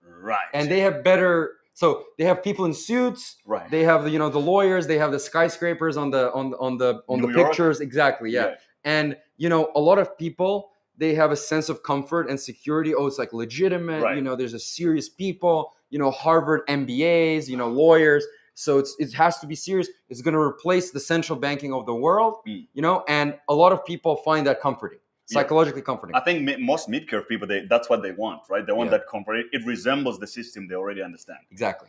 Right. And they have better. So they have people in suits. Right. They have the lawyers. They have the skyscrapers on the pictures. Exactly. Yeah. And a lot of people, they have a sense of comfort and security. Oh, it's like legitimate. Right. There's a serious people. Harvard MBAs. Lawyers. So it has to be serious. It's going to replace the central banking of the world. And a lot of people find that comforting. Psychologically comforting. I think most mid-curve people, that's what they want, right? They want that comfort. It resembles the system they already understand. Exactly.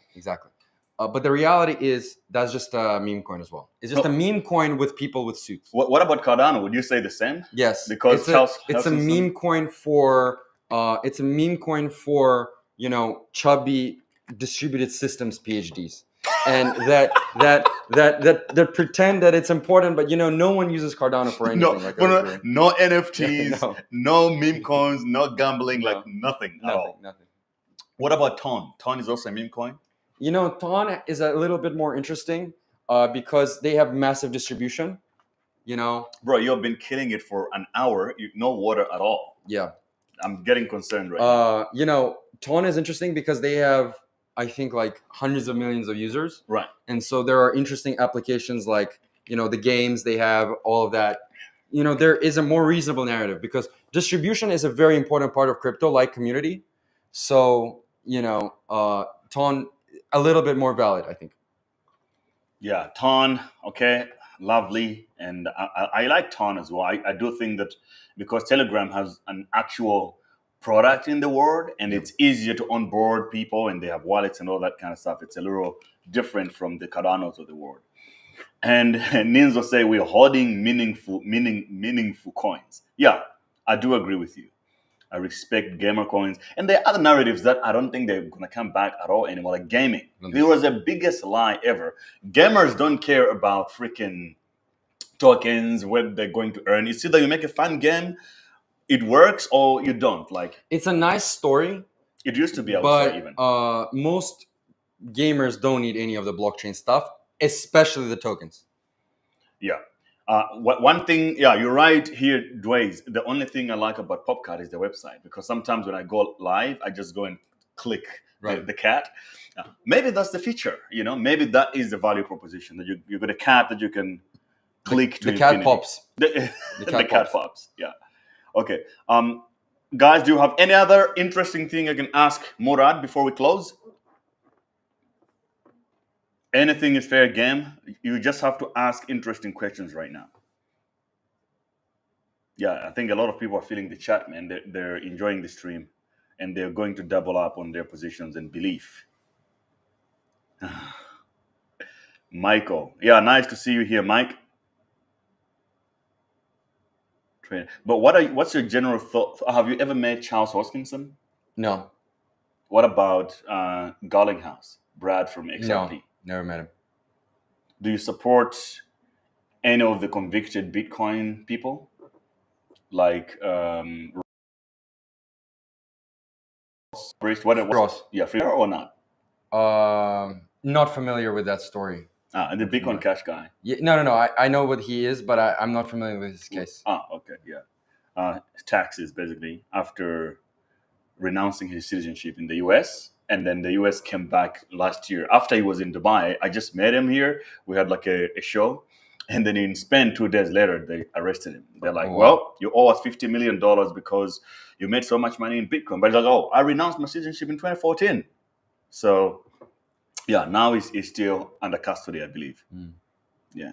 But the reality is that's just a meme coin as well. It's just a meme coin with people with suits. What about Cardano? Would you say the same? Yes, because it's a meme coin for chubby distributed systems PhDs. And that pretend that it's important, but no one uses Cardano for anything. No NFTs, no meme coins, no gambling, nothing at all. Nothing. What about Ton? Ton is also a meme coin. Ton is a little bit more interesting because they have massive distribution. Bro, you've been killing it for an hour. No water at all. Yeah, I'm getting concerned right now. Ton is interesting because they have, I think, hundreds of millions of users. Right. And so there are interesting applications like, the games they have, all of that. There is a more reasonable narrative because distribution is a very important part of crypto, like community. So, Ton, a little bit more valid, I think. Yeah, Ton, okay, lovely. And I like Ton as well. I do think that because Telegram has an actual product in the world and it's easier to onboard people and they have wallets and all that kind of stuff. It's a little different from the Cardanos of the world. And Ninzo say we're holding meaningful coins. Yeah, I do agree with you. I respect gamer coins. And there are other narratives that I don't think they're going to come back at all anymore, like gaming. It was the biggest lie ever. Gamers don't care about freaking tokens, what they're going to earn. It's either you make a fun game, it works, or you don't. It's a nice story. It used to be, I would say, even. Most gamers don't need any of the blockchain stuff, especially the tokens. Yeah. One thing, you're right here, Dwayne. The only thing I like about PopCat is the website, because sometimes when I go live, I just go and click the cat. Maybe that's the feature, maybe that is the value proposition, that you got a cat that you can click to the infinity. Cat pops. The cat pops, yeah. Okay. Guys, do you have any other interesting thing I can ask Murad before we close? Anything is fair game. You just have to ask interesting questions right now. Yeah, I think a lot of people are feeling the chat, man. They're enjoying the stream and they're going to double up on their positions and belief. Michael. Yeah, nice to see you here, Mike. But what's your general thought? Have you ever met Charles Hoskinson? No. What about Garlinghouse, Brad from XRP? No, never met him. Do you support any of the convicted Bitcoin people? Like Ross. Yeah, free or not? Not familiar with that story. And the Bitcoin Cash guy. Yeah, no. I know what he is, but I'm not familiar with his case. Okay, yeah. Taxes, basically, after renouncing his citizenship in the US And then the US came back last year. After he was in Dubai, I just met him here. We had like a show. And then in Spain, 2 days later, they arrested him. They're like, well, you owe us $50 million because you made so much money in Bitcoin. But he's like, oh, I renounced my citizenship in 2014. So, yeah, now he's still under custody, I believe. Yeah.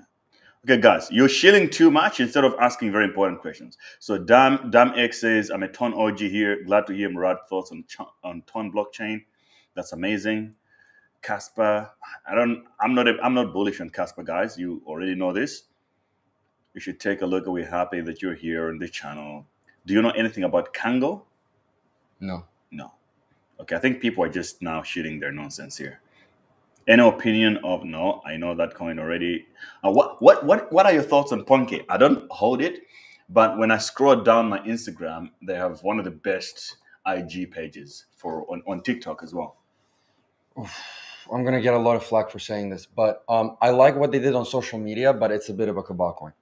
Okay, guys, you're shilling too much instead of asking very important questions. So Dam X says, I'm a ton OG here. Glad to hear Murad thoughts on ton blockchain. That's amazing. Casper, I'm not bullish on Casper, guys. You already know this. You should take a look. We're happy that you're here on this channel. Do you know anything about Kango? No. Okay, I think people are just now shitting their nonsense here. Any opinion of no? I know that coin already. What are your thoughts on Ponke? I don't hold it, but when I scroll down my Instagram, they have one of the best IG pages on TikTok as well. I'm gonna get a lot of flack for saying this, but I like what they did on social media, but it's a bit of a cabal coin.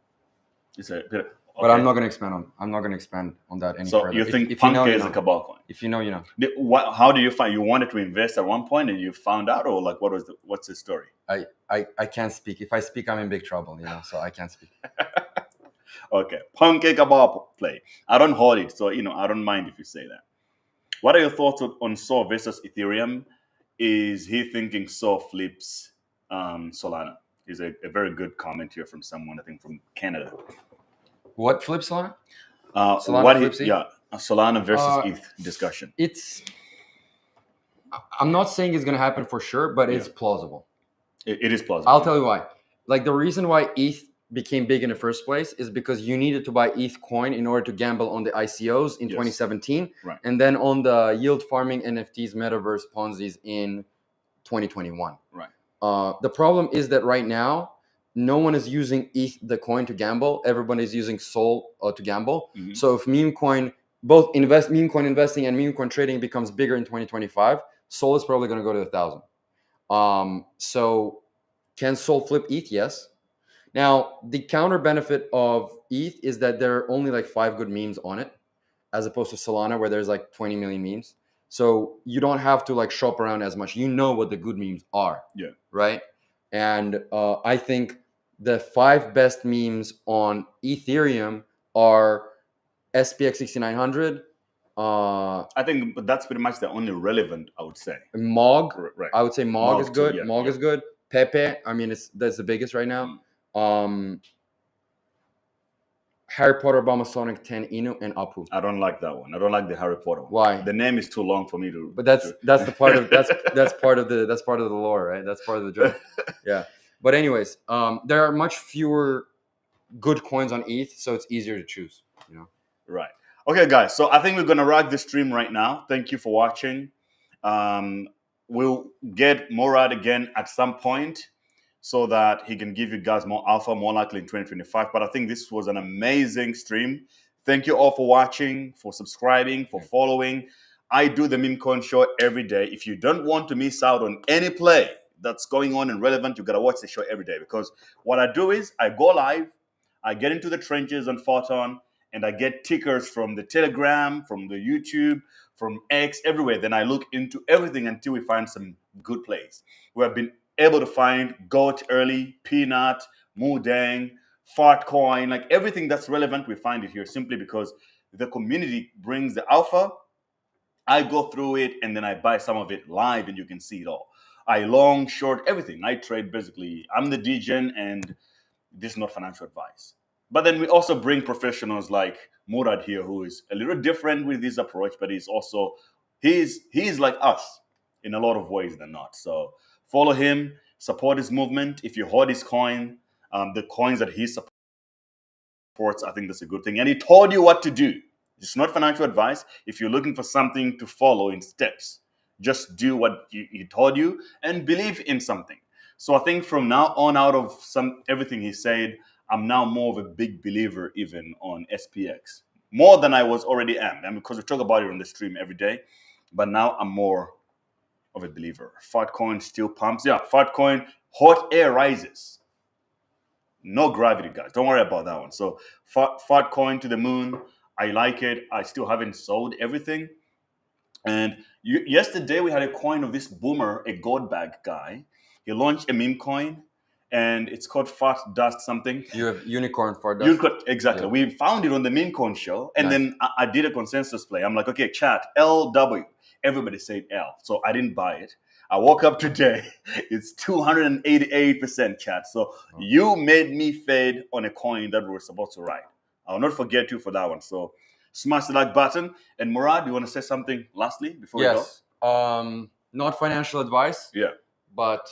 It's a bit. Okay. But I'm not gonna expand on that any further. So you think if you know, Ponke you is know. a cabal coin? If you know, you know. How do you find you wanted to invest at one point and you found out, or like what's the story? I can't speak. If I speak, I'm in big trouble, so I can't speak. Okay, Ponke cabal play. I don't hold it, so I don't mind if you say that. What are your thoughts on Sol versus Ethereum? Is he thinking Sol flips Solana? Is a very good comment here from someone, I think from Canada. What flips Solana? Solana flips ETH? Yeah, Solana versus ETH discussion. I'm not saying it's going to happen for sure, but it's plausible. It is plausible. I'll tell you why. Like the reason why ETH became big in the first place is because you needed to buy ETH coin in order to gamble on the ICOs in 2017, right, and then on the yield farming NFTs, metaverse, Ponzi's in 2021. Right. The problem is that right now, no one is using ETH, the coin, to gamble. Everyone is using Sol to gamble. Mm-hmm. So if Memecoin, both Memecoin investing and Memecoin trading becomes bigger in 2025, Sol is probably going to go to 1,000. So can Sol flip ETH? Yes. Now, the counter benefit of ETH is that there are only like 5 good memes on it, as opposed to Solana where there's like 20 million memes. So you don't have to like shop around as much. You know what the good memes are. Yeah. Right. And I think the 5 best memes on Ethereum are SPX 6900. I think that's pretty much the only relevant, I would say. Mog. Right. I would say Mog is good. Too, yeah, Mog is good. Pepe. I mean, that's the biggest right now. Harry Potter, Obama, Sonic 10, Inu, and Apu. I don't like that one. I don't like the Harry Potter one. Why? The name is too long for me to. But that's the part of that's part of the lore, right? That's part of the joke. Yeah. But anyways, there are much fewer good coins on ETH, so it's easier to choose. Right. Okay, guys. So I think we're gonna wrap the stream right now. Thank you for watching. We'll get Murad again at some point, so that he can give you guys more alpha, more likely in 2025. But I think this was an amazing stream. Thank you all for watching, for subscribing, for following. I do the Memecoin Show every day. If you don't want to miss out on any play that's going on and relevant, you got to watch the show every day. Because what I do is I go live, I get into the trenches on Photon, and I get tickers from the Telegram, from the YouTube, from X, everywhere. Then I look into everything until we find some good plays. We have been able to find Goat early, Peanut, Mudang, Fartcoin, like everything that's relevant, we find it here simply because the community brings the alpha. I go through it and then I buy some of it live and you can see it all. I long, short, everything. I trade basically. I'm the degen and this is not financial advice. But then we also bring professionals like Murad here, who is a little different with his approach, but he's like us in a lot of ways than not. So follow him, support his movement. If you hold his coin, the coins that he supports, I think that's a good thing. And he told you what to do. It's not financial advice. If you're looking for something to follow in steps, just do what he told you and believe in something. So I think from now on, out of everything he said, I'm now more of a big believer even on SPX. More than I was already am. And because we talk about it on the stream every day. But now I'm more of a believer. Fartcoin still pumps. Yeah, Fartcoin, hot air rises. No gravity, guys. Don't worry about that one. So Fartcoin to the moon. I like it. I still haven't sold everything. And yesterday we had a coin of this boomer, a gold bag guy. He launched a meme coin, and it's called Fart Dust something. You have unicorn fart dust. Exactly. Yeah. We found it on the Memecoin Show, and Nice. then I did a consensus play. I'm like, okay, chat, LW. Everybody said L, so I didn't buy it. I woke up today, it's 288% chat. So you made me fade on a coin that we were supposed to ride. I'll not forget you for that one. So smash the like button. And Murad, you want to say something lastly before we go? Yes. Not financial advice. Yeah. But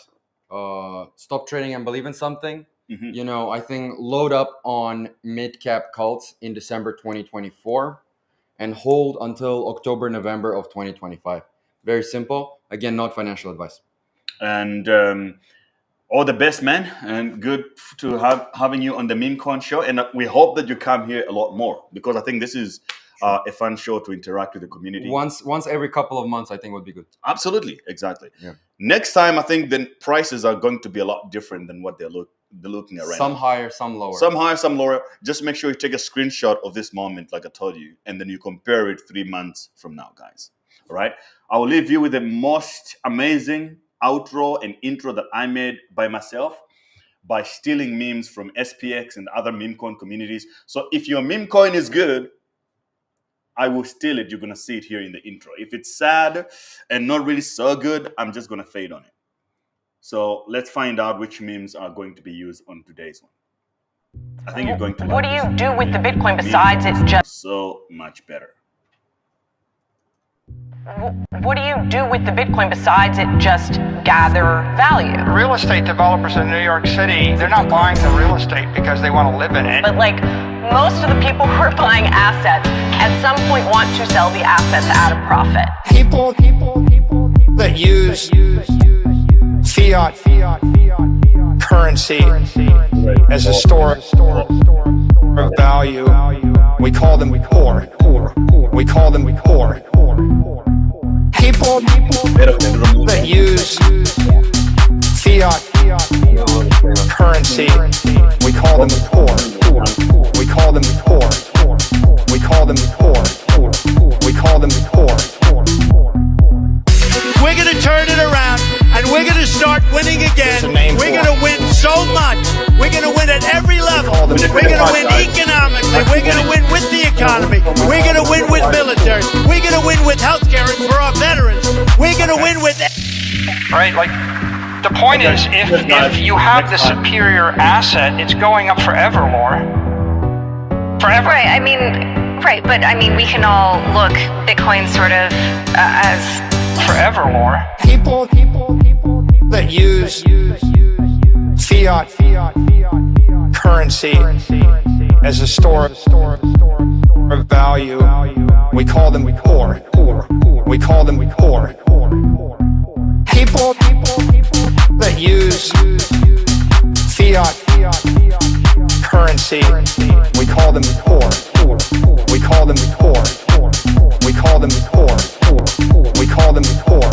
stop trading and believe in something. Mm-hmm. You know, I think load up on mid-cap cults in December 2024 and hold until October, November of 2025. Very simple. Again, not financial advice. And all the best, man. And good to having you on the Memecoin Show. And we hope that you come here a lot more, because I think this is a fun show to interact with the community. Once every couple of months, I think would be good. Absolutely. Exactly. Yeah. Next time, I think the prices are going to be a lot different than what they're looking at right Some now. higher, some lower. Some higher, some lower. Just make sure you take a screenshot of this moment, like I told you, and then you compare it 3 months from now, guys. All right? I will leave you with the most amazing outro and intro that I made by myself by stealing memes from SPX and other Memecoin communities. So if your meme coin is good, I will steal it. You're going to see it here in the intro. If it's sad and not really so good, I'm just going to fade on it. So let's find out which memes are going to be used on today's one. I think you're going to What do like you this. do with the Bitcoin Memes besides it just... so much better. What do you do with the Bitcoin besides it just gather value? Real estate developers in New York City, they're not buying the real estate because they want to live in it. But like most of the people who are buying assets at some point want to sell the assets at a profit. People that use fiat currency as a store of value, we call them poor. We call them poor. People that use fiat currency, we call them poor. We call them poor. We call them poor. We call them poor. We're going to turn it around, and we're going to start winning again. We're going to win so much. We're going to win at every level. We're going to win economically. We're going to win with the economy. We're going to win with military. We're going to win with healthcare and for our veterans. We're going to win with... Right? Like, the point is, if you have the superior asset, it's going up forever, Laura. Forever. Right, I mean, right, but I mean, we can all look Bitcoin sort of as... Forever, Laura. People that use fiat currency as a store of value, we call them poor. We call them poor. People that use fiat currency, we call them poor. We call them poor. We call them poor. We call them poor.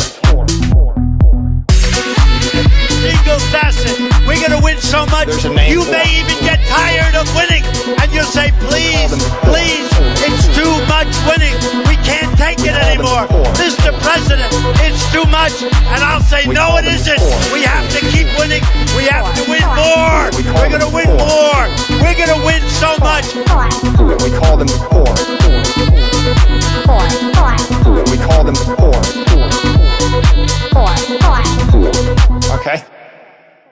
Single facet. We're going to win so much, you may even get tired of winning. And you'll say, please, please, it's too much winning. We can't take it anymore. Mr. President, it's too much. And I'll say, no, it isn't. We have to keep winning. We have to win more. We're going to win more. We're going to win so much. We call them poor. We call them poor. Okay.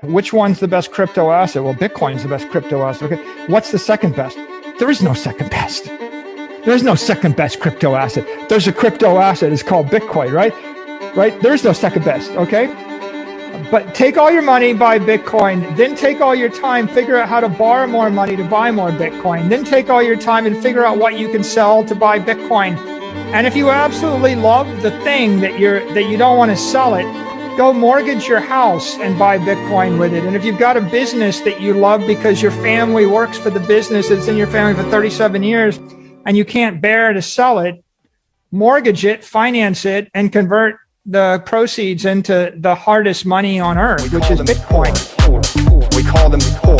Which one's the best crypto asset? Well, Bitcoin's the best crypto asset. Okay. What's the second best? There is no second best. There is no second best crypto asset. There's a crypto asset. It's called Bitcoin, right? Right? There is no second best. Okay. But take all your money, buy Bitcoin, then take all your time, figure out how to borrow more money to buy more Bitcoin, then take all your time and figure out what you can sell to buy Bitcoin. And if you absolutely love the thing that you don't want to sell it, go mortgage your house and buy Bitcoin with it. And if you've got a business that you love because your family works for the business that's in your family for 37 years and you can't bear to sell it, mortgage it, finance it, and convert the proceeds into the hardest money on earth, which is Bitcoin. We call them poor.